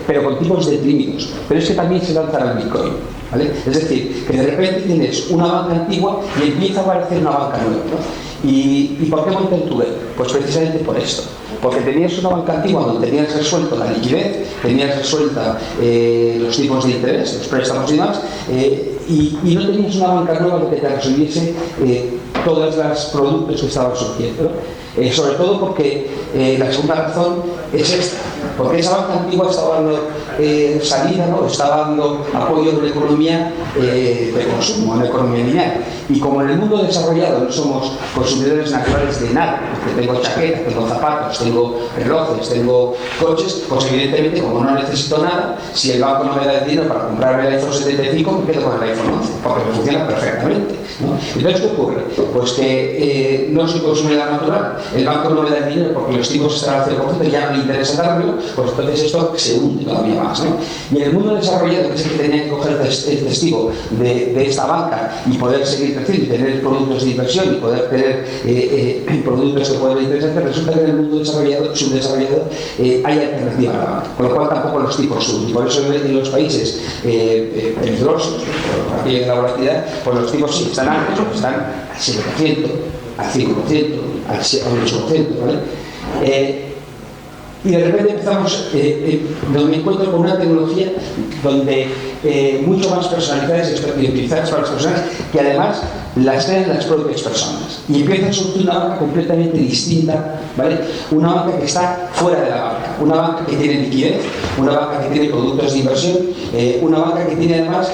pero con tipos deprimidos. Pero es que también se lanzan al Bitcoin, ¿vale? Es decir, que de repente tienes una banca antigua y empieza a aparecer una banca nueva, ¿no? ¿Y por qué monté el 2gether? Pues precisamente por esto. Porque tenías una banca antigua donde tenías resuelto la liquidez, tenías resuelta los tipos de interés, los préstamos y demás, y no tenías una banca nueva que te resolviese todos los productos que estaban surgiendo, ¿no? Sobre todo porque la segunda razón es esta, porque esa banca antigua estaba dando salida, ¿no? Estaba dando apoyo a una economía de consumo, a una economía lineal. Y como en el mundo desarrollado no somos consumidores naturales de nada, porque tengo chaquetas, tengo zapatos, tengo relojes, tengo coches, pues evidentemente como no necesito nada, si el banco no me da el dinero para comprarme el iPhone 75, me quedo con el iPhone 11, porque me funciona perfectamente, ¿no? Entonces, ¿qué ocurre? Pues que no soy consumidor natural, el banco no me da el dinero porque los tipos están al 0% y ya no le interesa dármelo, pues entonces esto se hunde todavía más, ¿no? Y en el mundo desarrollado, que es el que tenía que coger el testigo de esta banca y poder seguir creciendo y tener productos de inversión y poder tener productos que pueden ser interesantes, resulta que en el mundo subdesarrollado hay alternativa a la banca, con lo cual tampoco los tipos suben. Y por eso en los países peligrosos, por aquello de la volatilidad, pues los tipos sí están altos, están al 7%, al 5%, al 8%, ¿vale? Y de repente empezamos, me encuentro con una tecnología donde mucho más personalizadas y utilizadas para las personas, que además las crean las propias personas. Y empieza a surgir una banca completamente distinta, ¿vale? Una banca que está fuera de la banca, una banca que tiene liquidez, una banca que tiene productos de inversión, una banca que tiene además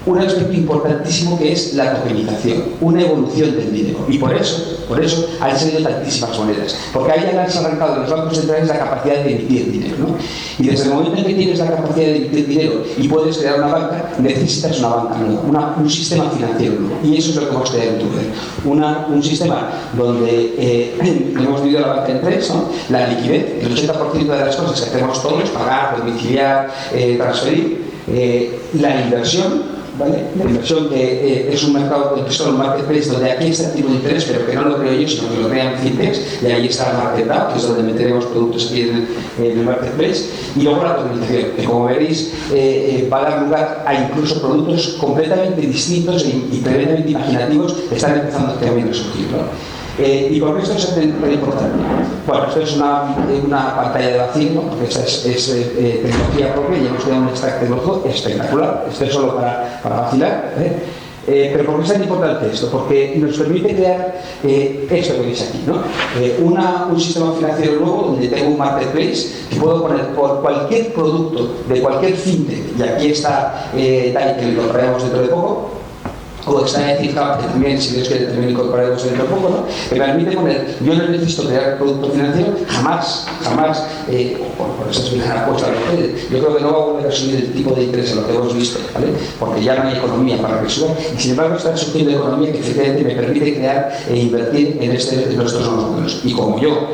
un aspecto importantísimo, que es la tokenización, una evolución del dinero. Y por eso han salido tantísimas monedas, porque ahí ya han arrancado los bancos centrales la capacidad de emitir dinero, ¿no? Y desde el momento en que tienes la capacidad de emitir dinero y puedes crear una banca, necesitas una banca nueva, un sistema financiero nuevo. Y eso es lo que hemos creado en 2gether. Un sistema donde hemos dividido la banca en tres, ¿no? La liquidez, el 80% de las cosas que hacemos todos, pagar, domiciliar, transferir, la inversión, ¿vale? La inversión, que es un mercado, es un marketplace donde aquí está el tipo de interés, pero que no lo creo yo, sino que lo crean fintechs, y ahí está el MakerDAO, que es donde meteremos productos aquí en el marketplace. Y luego la tokenización, que como veréis va a dar lugar a incluso productos completamente distintos y tremendamente imaginativos que están empezando también a surgir, ¿no? ¿Y por qué esto es tan importante? Bueno, esto es una pantalla de vacío, ¿no? Porque esta es tecnología propia, y hemos creado un stack tecnológico espectacular. Esto es solo para vacilar, pero ¿por qué es tan importante esto? Porque nos permite crear esto que veis aquí, ¿no? Un sistema financiero nuevo donde tengo un marketplace que puedo poner por cualquier producto de cualquier fintech, y aquí está DAI, que lo incorporaremos dentro de poco, o está Ethic Hub, que también, si Dios quiere, también incorporaremos dentro de poco, ¿no? Que me permite poner, yo no necesito crear producto financiero, jamás, por eso es la cosa, yo creo que no va a volver a subir el tipo de interés en lo que hemos visto, ¿vale? Porque ya no hay economía para que suba, y sin embargo está surgiendo economía que efectivamente me permite crear e invertir en nuestros nuevos modelos. Y como yo,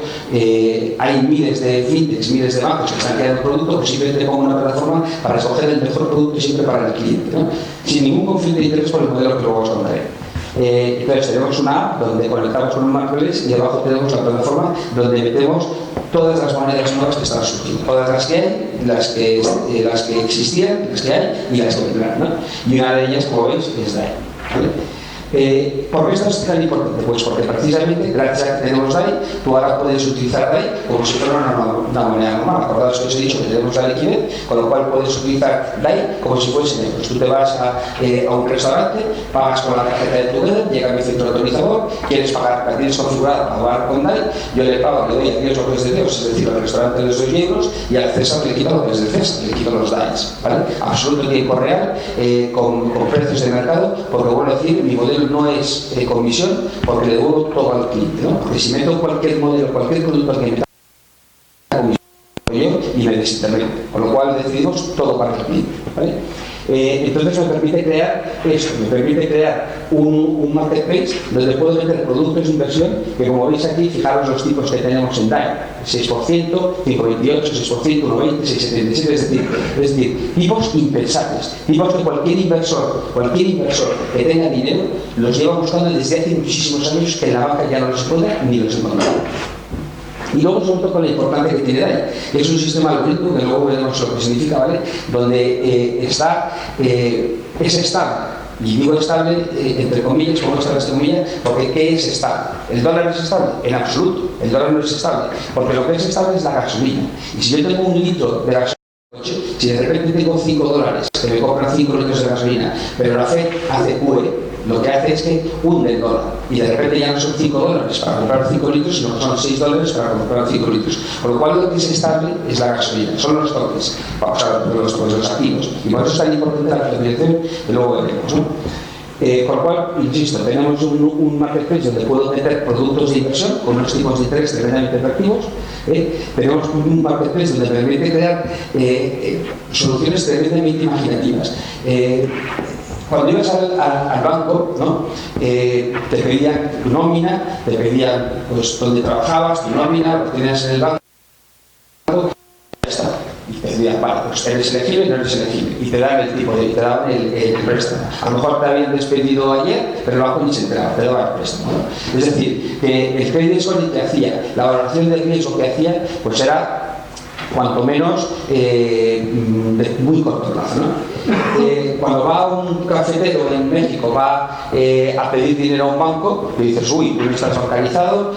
hay miles de fintechs, miles de bancos que están creando productos, pues simplemente pongo una plataforma para escoger el mejor producto siempre para el cliente, ¿no? Sin ningún conflicto de interés por el modelo que luego os contaré. Entonces tenemos una app donde conectamos con un marketplace, y abajo tenemos la plataforma donde metemos todas las monedas nuevas que están surgiendo, todas las que hay, las que existían, las que hay y las que vendrán, ¿no? Y una de ellas, como veis, es DAI, ¿vale? ¿Por qué esto es tan importante? Pues porque precisamente, gracias a que tenemos DAI, tú ahora puedes utilizar DAI como si fuera una moneda normal. Acordaos que os he dicho que tenemos la liquidez, con lo cual puedes utilizar DAI como si fuesen euros. Tú te vas a un restaurante, pagas con la tarjeta de 2gether, llega mi centro autorizador, quieres pagar, la tienes configurada para pagar con DAI, yo le pago, le doy a Dios lo que es de Dios, es decir, al restaurante les doy euros, y al César le quito lo que es del César, le quito los DAIs, ¿vale? Absoluto tiempo real, con precios de mercado, porque vuelvo a decir, mi modelo no es comisión, porque le devuelvo todo al cliente, ¿no? Porque si meto cualquier modelo, cualquier producto que me da comisión, yo y me desintermedio, con lo cual decidimos todo para el cliente, ¿vale? Entonces me permite crear esto, me permite crear un marketplace donde puedo meter productos de inversión que, como veis aquí, fijaros los tipos que tenemos en DAI: 6%, 5,28, 6%, 1,20, 6,77, es decir, tipos impensables, tipos que cualquier inversor que tenga dinero los lleva buscando desde hace muchísimos años, que en la banca ya no los encuentra ni los encontrará. Y luego, sobre todo, con la importancia que tiene DAI, que es un sistema algorítmico, que luego veremos lo que significa, ¿vale? Donde es estable. Y digo estable, entre comillas, como están las comillas, porque ¿qué es estable? ¿El dólar es estable? En absoluto, el dólar no es estable, porque lo que es estable es la gasolina. Y si yo tengo un litro de gasolina, si de repente tengo $5 que me compran 5 litros de gasolina, pero la FED hace QE, lo que hace es que hunde el dólar, y de repente ya no son $5 para comprar 5 litros, sino que son $6 para comprar 5 litros. Por lo cual lo que es estable es la gasolina, son los tokens, o sea, los activos. Y por eso es tan importante la financiación, que luego veremos, ¿no? Con lo cual, insisto, tenemos un marketplace donde puedo meter productos de inversión con unos tipos de interés tremendamente atractivos. Tenemos un marketplace donde permite crear soluciones tremendamente imaginativas. Cuando ibas al banco, ¿no? Te pedían tu nómina, te pedían, pues, dónde trabajabas, tu nómina, lo tenías en el banco, ya está. Y te decían, vale, pues eres elegible, no eres elegible, y te dan el tipo te daban el préstamo. A lo mejor te habían despedido ayer, pero el banco ni se enteraba, te daba el préstamo, ¿no? Es decir, que el credit scoring que hacía, la valoración del riesgo que hacía, pues era cuanto menos de muy corto plazo, ¿no? Cuando va un cafetero en México, va a pedir dinero a un banco, le dices, uy, tú no estás bancarizado,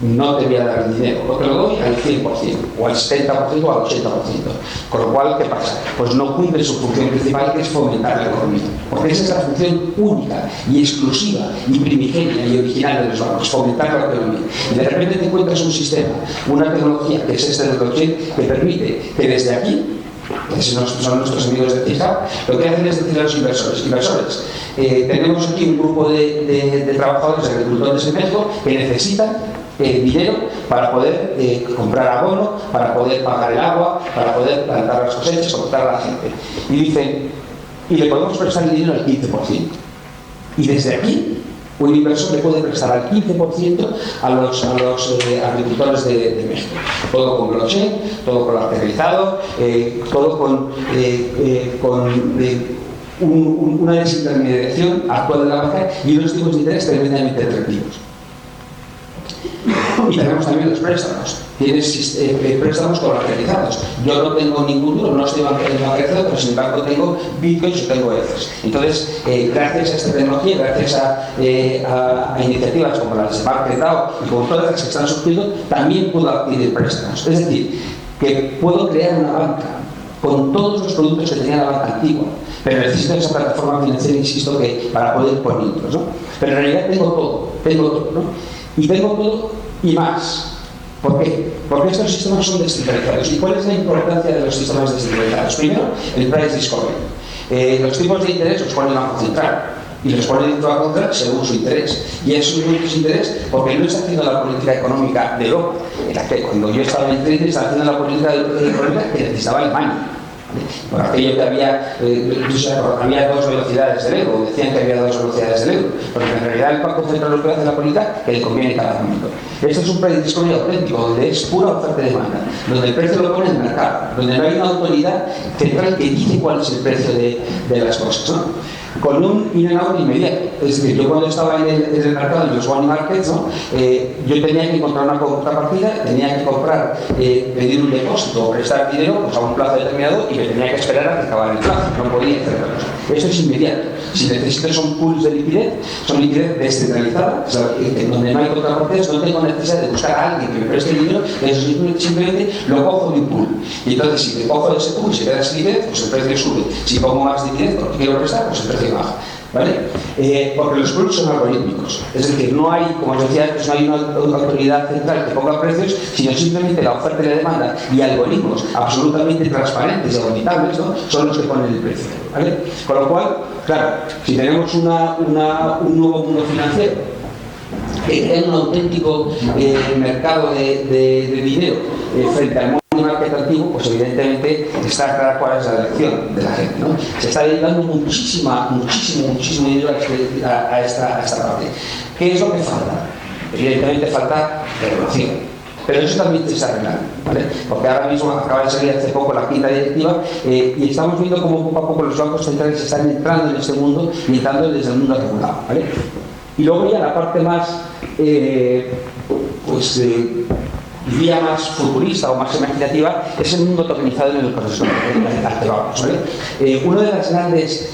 no te voy a dar el dinero, lo te lo doy al 100%, o al 70% o al 80%. Con lo cual, ¿qué pasa? Pues no cumple su función principal, que es fomentar la economía. Porque esa es la función única y exclusiva y primigenia y original de los bancos, fomentar la economía. Y de repente te encuentras un sistema, una tecnología, que es este del blockchain, que permite que desde aquí, que son nuestros amigos de GitHub, lo que hacen es decir a los inversores, tenemos aquí un grupo de trabajadores, de agricultores en México, que necesitan dinero para poder comprar abono, para poder pagar el agua, para poder plantar las cosechas, contratar a la gente. Y dicen, y le podemos prestar el dinero al 15%. Y desde aquí, un inversor le puede prestar al 15% a los agricultores de México. Todo con blockchain, todo colateralizado, todo con una desintermediación actual de la banca y unos tipos de interés tremendamente atractivos. Y tenemos también los préstamos. Tienes préstamos colateralizados. Yo no tengo ningún duro, no estoy bancarizado, pero sin embargo tengo bitcoins o tengo ETHs. Entonces, gracias a esta tecnología, gracias a iniciativas como las de MakerDAO y como todas las que están surgiendo, también puedo adquirir préstamos. Es decir, que puedo crear una banca con todos los productos que tenía la banca antigua, pero necesito esa plataforma financiera, insisto, que para poder ponerlos, ¿no? Pero en realidad tengo todo, ¿no? Y tengo todo y más. ¿Por qué? Porque estos sistemas son descentralizados. ¿Y cuál es la importancia de los sistemas descentralizados? Primero, el price discovery. Los tipos de interés los ponen a concentrar y los ponen dentro a concentrar según su interés. Y es su interés porque no está haciendo la política económica de Europa, en la que cuando yo estaba en el estaba haciendo la política económica que necesitaba Alemania. Por aquello que había dos velocidades del euro, decían que había dos velocidades del euro, porque en realidad el Banco Central Europeo hace la política que le conviene a cada momento. Esto es un price discovery auténtico, donde es pura oferta y demanda, donde el precio lo pone el mercado, donde no hay una autoridad central que dice cuál es el precio de las cosas, ¿no? Con un in and out inmediato. Es decir, yo cuando estaba en el mercado, en los money markets, ¿no? Yo tenía que encontrar una contrapartida, tenía que comprar, pedir un depósito o prestar dinero pues, a un plazo determinado y me tenía que esperar a que acabara el plazo, no podía hacer otra cosa. Eso es inmediato. Si necesito son pools de liquidez, son liquidez descentralizada, o sea, donde no hay contrapartidas, no tengo necesidad de buscar a alguien que me preste el dinero, eso simplemente lo cojo de un pool. Y entonces, si me cojo de ese pool, si me das liquidez, pues el precio sube. Si pongo más liquidez porque quiero prestar, pues el precio baja. ¿Vale? Porque los pools son algorítmicos, es decir, no hay, como os decía antes, no hay una autoridad central que ponga precios, sino simplemente la oferta y la demanda y algoritmos absolutamente transparentes y auditables, ¿no? Son los que ponen el precio, ¿vale? Con lo cual, claro, si tenemos un nuevo mundo financiero que crea un auténtico mercado de dinero frente al market antiguo, pues evidentemente está clara cuál es la elección de la gente, ¿no? Se está dedicando muchísimo dinero a esta parte. ¿Qué es lo que falta? Evidentemente falta regulación, pero eso también se está arreglando, ¿vale? Porque ahora mismo acaba de salir hace poco la quinta directiva y estamos viendo cómo poco a poco los bancos centrales están entrando en este mundo y entrando desde el mundo regulado, ¿vale? Y luego ya la parte más diría más futurista o más imaginativa, es el mundo tokenizado en el proceso al que vamos, ¿vale? Uno de los grandes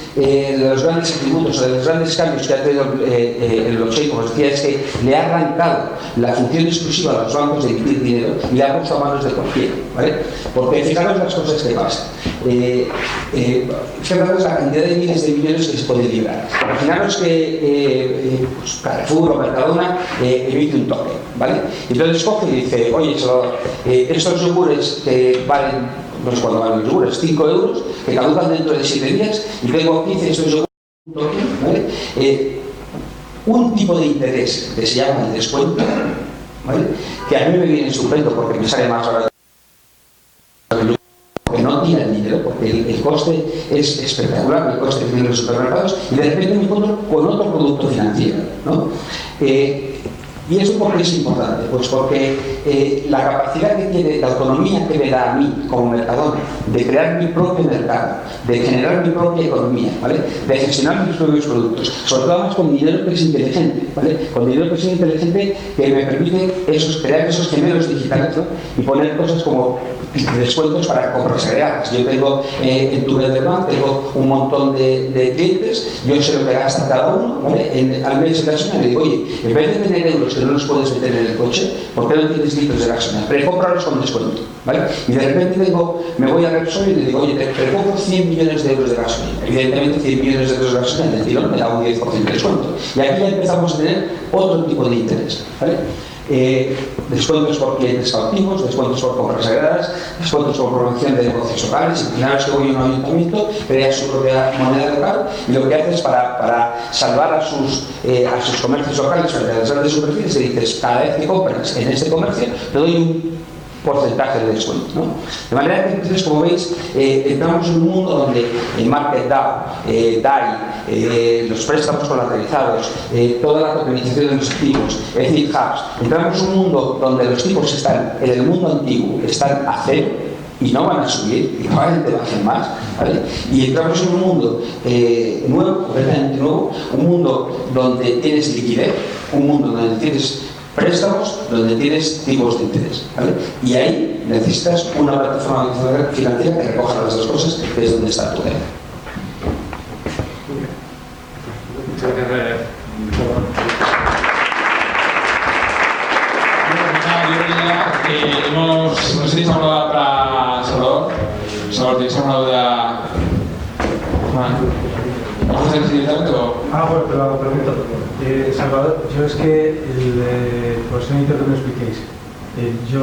atributos o de los grandes cambios que ha tenido el blockchain, como os decía, es que le ha arrancado la función exclusiva a los bancos de emitir dinero y le ha puesto a manos de cualquiera, ¿vale? Porque fijaros las cosas que pasan. Fijaros la cantidad de miles de millones que se puede librar. Imaginaros que pues Carrefour o Mercadona emite un token, ¿vale? Entonces coge y dice, oye, estos yogures que valen, no sé cuándo valen los yogures, 5 euros, que caducan dentro de 7 días, y tengo 15 estos yogures, ¿vale? Un tipo de interés que se llama el descuento, ¿vale? Que a mí me viene estupendo porque me sale más barato, porque no tira el dinero, porque el coste es espectacular, el coste que tienen los supermercados, y de repente me encuentro con otro producto financiero, ¿no? ¿Y eso por qué es importante? Pues porque la capacidad que tiene, la autonomía que me da a mí como Mercadona de crear mi propio mercado, de generar mi propia economía, ¿vale? De gestionar mis propios productos, sobre todo más con dinero que es inteligente, ¿vale? Con dinero que es inteligente que me permite crear esos gemelos digitales, ¿no? Y poner cosas como descuentos para compras agregadas. Yo tengo en 2gether tengo un montón de clientes, yo sé lo que gasta cada uno, ¿vale? Al mes en la semana le digo, oye, en vez de tener euros litros que no los puedes meter en el coche, porque no tienes litros de gasolina, precómpralos con descuento, ¿vale? Y de repente me voy a Repsol y le digo, oye, te precompro 100 millones de euros de gasolina. Evidentemente 100 millones de euros de gasolina del tirón me da un 10% de descuento. Y aquí ya empezamos a tener otro tipo de interés, ¿vale? Descuentos por clientes cautivos, descuentos por compras sagradas, descuentos por promoción de negocios locales. Y una vez que voy a un ayuntamiento, crea su propia moneda local y lo que hace es para salvar a sus comercios locales frente a las grandes superficies, y dices, cada vez que compras en este comercio, te doy un porcentaje de descuento, ¿no? De manera que entonces, como veis, entramos en un mundo donde el MakerDAO, DAI, los préstamos colateralizados, toda la tokenización de los activos, es decir, hubs, entramos en un mundo donde los tipos están, en el mundo antiguo, están a cero y no van a subir, y probablemente bajen más, ¿vale? Y entramos en un mundo nuevo, completamente nuevo, un mundo donde tienes liquidez, un mundo donde tienes préstamos, donde tienes tipos de interés, ¿vale? Y ahí necesitas una plataforma financiera que recoja las dos cosas, que es donde está tu dinero. No sé si tenéis alguna duda para Salvador. Salvador, ¿tienes alguna duda? ¿Vamos a hacer directamente o...? Bueno, te lo pregunto. Salvador, yo es que, por eso necesito que me expliquéis. Yo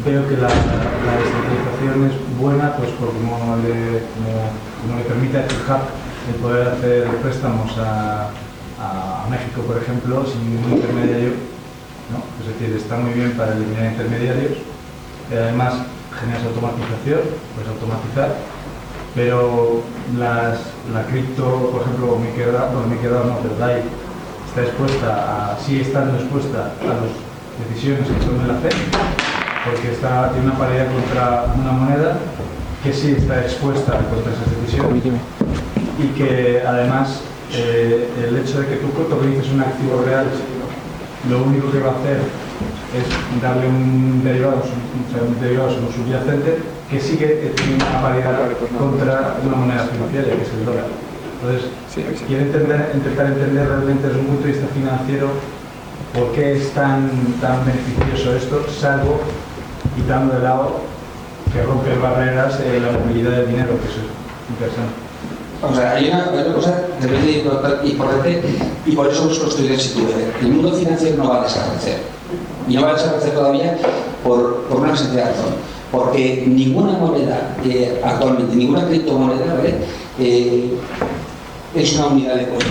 veo que la descentralización es buena, pues como le permite a hub el poder hacer préstamos a México, por ejemplo, sin ningún intermediario, ¿no? Es decir, está muy bien para eliminar intermediarios. Además, generas automatización, puedes automatizar, pero la cripto, por ejemplo, MakerDAO no, pero DAI, sigue estando expuesta a las decisiones que tome la Fed, porque tiene una paridad contra una moneda que sí está expuesta contra esas decisiones, y que además el hecho de que tú tokenices un activo real, lo único que va a hacer es darle un derivado subyacente que sí que tiene una paridad contra una moneda financiera, que es el dólar. Entonces, quiero intentar entender realmente desde un punto de vista financiero por qué es tan beneficioso esto, salvo quitando de lado que rompe barreras la movilidad del dinero, que eso es interesante. O sea, hay una cosa realmente importante, y por eso hemos construido el 2gether. El mundo financiero no va a desaparecer. Y no va a desaparecer todavía por una sencilla razón. Porque ninguna moneda, actualmente, ninguna criptomoneda, ¿vale? Es una unidad de poder.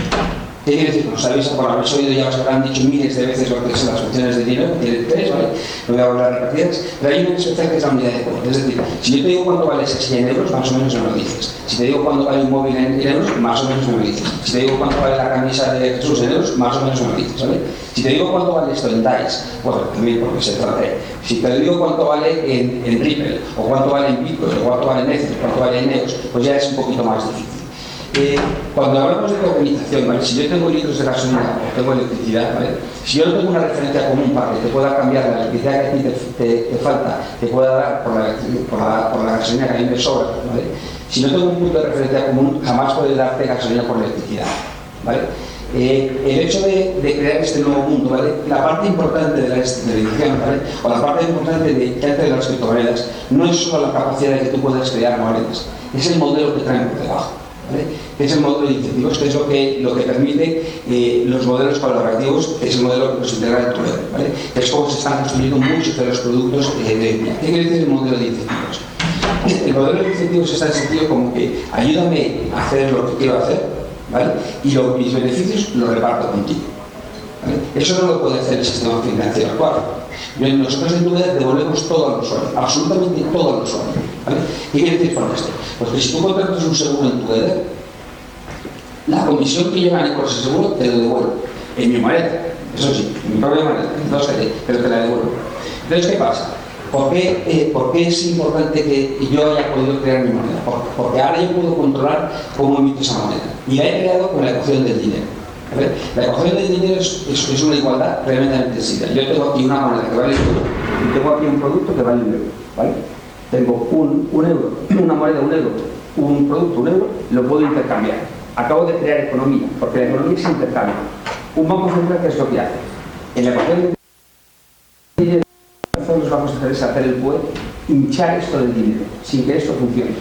¿Qué quiere decir? No sabéis, por haber oído ya os habrán dicho miles de veces lo que son las funciones de dinero, tienen tres, ¿vale? No voy a hablar de repetidas, pero hay una especial que es la unidad de poder. Es decir, si yo te digo cuánto vale esa silla en euros, más o menos me lo dices. Si te digo cuánto vale un móvil en euros, más o menos me lo dices. Si te digo cuánto vale la camisa de Jesús en euros, más o menos me lo dices, ¿vale? Si te digo cuánto vale esto en DAIs, bueno, también porque se trata de... Si te digo cuánto vale en Ripple, o cuánto vale en Bitcoin, o cuánto vale en Ether, cuánto vale en EOS, pues ya es un poquito más difícil. Cuando hablamos de tokenización, ¿vale? Si yo tengo litros de gasolina o tengo electricidad, ¿vale? Si yo no tengo una referencia común para que te pueda cambiar la electricidad que a ti te falta, te pueda dar por la gasolina que a mí me sobra, ¿vale? Si no tengo un punto de referencia común, jamás podré darte gasolina por electricidad, ¿vale? El hecho de crear este nuevo mundo, ¿vale? La parte importante de la descentralización, ¿vale? O la parte importante de las criptomonedas no es solo la capacidad de que tú puedas crear monedas, es el modelo que traen por debajo, ¿vale? Que es el modelo de incentivos, que es lo que permite los modelos colaborativos, que es el modelo que nos integra en tu red, ¿vale? Que es como se están construyendo muchos de los productos de hoy en día. ¿Qué quiere decir el modelo de incentivos? El modelo de incentivos está en sentido como que ayúdame a hacer lo que quiero hacer, ¿vale? Y mis beneficios los reparto contigo, ¿vale? Eso no lo puede hacer el sistema financiero actual. Nosotros en 2gether devolvemos todo al usuario, absolutamente todo al usuario, ¿vale? ¿Qué quiere decir con esto? Pues que si tú contratas un seguro en 2gether, la comisión que yo gane por ese seguro te lo devuelvo en mi moneda, eso sí, en mi propia moneda, no sé, pero te la devuelvo. Entonces, ¿qué pasa? ¿Por qué es importante que yo haya podido crear mi moneda? Porque ahora yo puedo controlar cómo emito esa moneda. Y la he creado con la ecuación del dinero, ¿vale? La ecuación del dinero es una igualdad tremendamente sencilla. Yo tengo aquí una moneda que vale un euro y tengo aquí un producto que vale un euro, ¿vale? Tengo un euro, una moneda, un euro, un producto, un euro, lo puedo intercambiar. Acabo de crear economía, porque la economía es intercambio. Un banco central, ¿qué es lo que hace? En la ecuación de dinero, lo que nosotros vamos a hacer es hacer el poder hinchar esto del dinero, sin que esto funcione,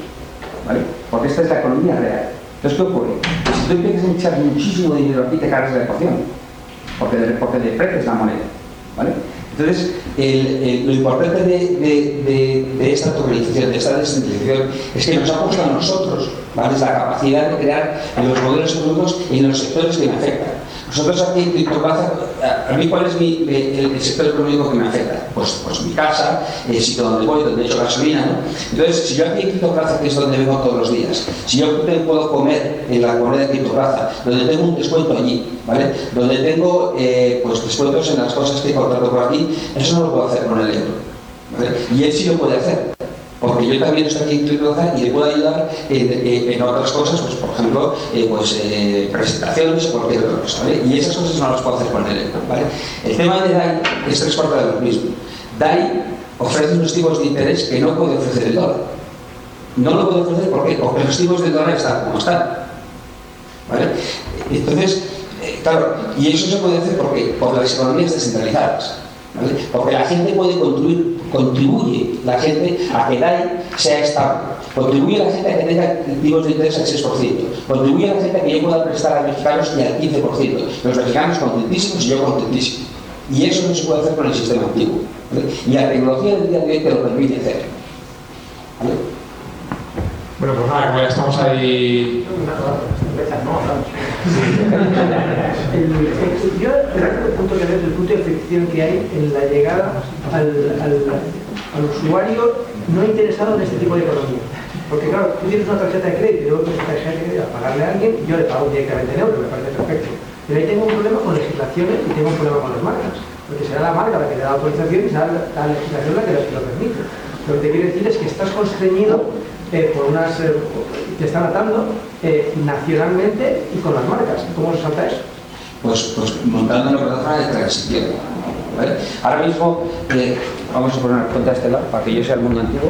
¿vale? Porque esta es la economía real. Entonces, ¿qué ocurre? Que si tú empiezas a hinchar muchísimo dinero aquí, te cargas la ecuación, porque deprecies la moneda, ¿vale? Entonces, lo importante de esta autorización, de esta descentralización, es que nos ha puesto a nosotros, ¿vale? La capacidad de crear los modelos económicos en los sectores que me afectan. Nosotros aquí en CryptoPlaza, a mí, ¿cuál es el sector económico que me afecta? Pues mi casa, el sitio donde voy, donde echo gasolina, ¿no? Entonces, si yo aquí en CryptoPlaza, que es donde vengo todos los días, si yo puedo comer en la moneda de CryptoPlaza, donde tengo un descuento allí, ¿vale? Donde tengo pues descuentos en las cosas que he contratado por aquí, eso no lo puedo hacer con el euro, ¿vale? Y él sí lo puede hacer. Porque yo también estoy aquí en CryptoPlaza y le puedo ayudar en otras cosas, pues por ejemplo, presentaciones o cualquier otra cosa, ¿vale? Y esas cosas no las puedo hacer con el euro, ¿vale? El tema de DAI es 3/4 de lo mismo. DAI ofrece unos tipos de interés que no puede ofrecer el dólar. No lo puede ofrecer, ¿por qué? Porque los tipos del dólar están como están, ¿vale? Entonces, claro, y eso se puede hacer por las economías descentralizadas, ¿vale? Porque la gente puede contribuye la gente a que DAI sea estable, contribuye a la gente a que tenga tipos de interés al 6%, contribuye a la gente a que yo pueda prestar a mexicanos y al 15%, los mexicanos contentísimos y yo contentísimo. Y eso no se puede hacer con el sistema antiguo, ¿vale? Y la tecnología del día de hoy te lo permite hacer, ¿vale? Bueno, pues nada, como ya estamos ahí. Yo el punto que veo es el punto de fricción que hay en la llegada al usuario no interesado en este tipo de economía. Porque claro, tú tienes una tarjeta de crédito y luego tienes tarjeta de crédito a pagarle a alguien, yo le pago directamente en euros, me parece perfecto. Pero ahí tengo un problema con legislaciones y tengo un problema con las marcas. Porque será la marca la que le da autorización y será la legislación la que lo permite. Lo que te quiero decir es que estás constreñido por unas te están atando nacionalmente y con las marcas. ¿Cómo se salta eso? Pues montando una plataforma de transición, ¿vale? Ahora mismo, vamos a poner una cuenta estelar para que yo sea el mundo antiguo.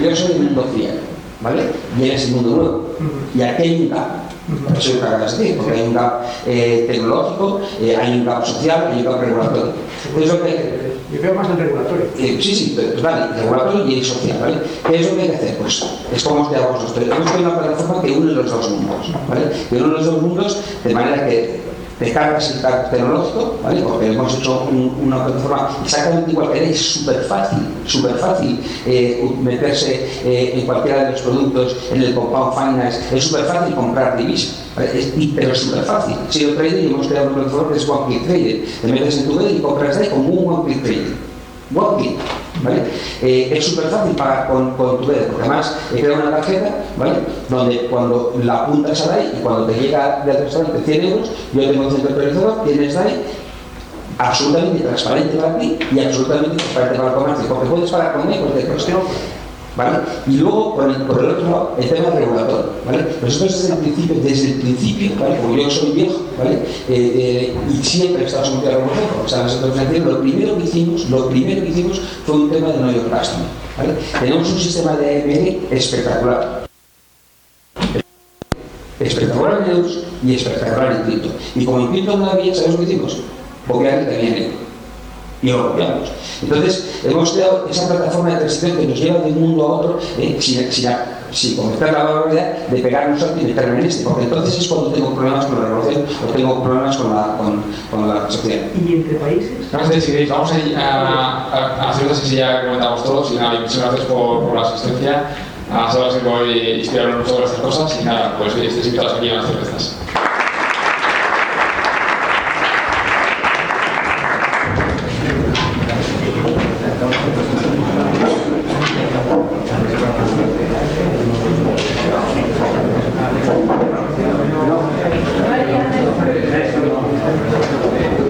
Yo soy el mundo fiel, ¿vale? Y él es el mundo nuevo. Y aquí hay un gap. Por eso porque hay un gap tecnológico, hay un gap social, hay un gap regulatorio. Es lo que yo veo más el regulatorio. Sí, pues vale, el regulatorio y el social, ¿vale? ¿Qué es lo que hay que hacer? Pues es como quedamos nosotros. Hemos creado una plataforma que une los dos mundos, ¿vale? Que une los dos mundos de manera que te cargas el gap tecnológico, ¿vale? Porque hemos hecho una plataforma exactamente igual que es súper fácil meterse en cualquiera de los productos, en el compound finance, es súper fácil comprar divisas, ¿vale? Pero es súper fácil. Si el trading hemos creado una plataforma que es one click trading, te metes en tu web y compras ahí como un one click trading. One click, ¿vale? Es súper fácil pagar con tu web, porque además he creado una tarjeta, ¿vale? Donde cuando la apuntas a DAI y cuando te llega del restaurante 100 euros, yo tengo centralizado, tienes DAI absolutamente transparente para ti y absolutamente transparente para el comercio, porque puedes pagar con DAI cualquier cuestión, ¿vale? Y luego, por el otro lado, el tema regulatorio, ¿vale? Nosotros desde el principio, ¿vale? Como yo soy viejo, ¿vale? Y siempre he estado sometido a la regulación, porque estaba en el sector financiero, lo primero que hicimos fue un tema de know your customer, ¿vale? Tenemos un sistema de AML espectacular en euros y espectacular en cripto. Y como en cripto no había, ¿sabes lo que hicimos? Copiar también en euros. Y lo copiamos. Entonces, hemos creado esa plataforma de transición que nos lleva de un mundo a otro sin cometer la barbaridad de pegar un salto y meterme en este, porque entonces es cuando tengo problemas con la regulación o tengo problemas con la sociedad. ¿Y entre países? No sé si queréis, vamos a hacer otra sesión ya que comentamos todos y nada, muchas gracias por la asistencia. A saber si voy a inspirarnos mucho con estas cosas y nada, pues estéis invitados aquí a las cervezas.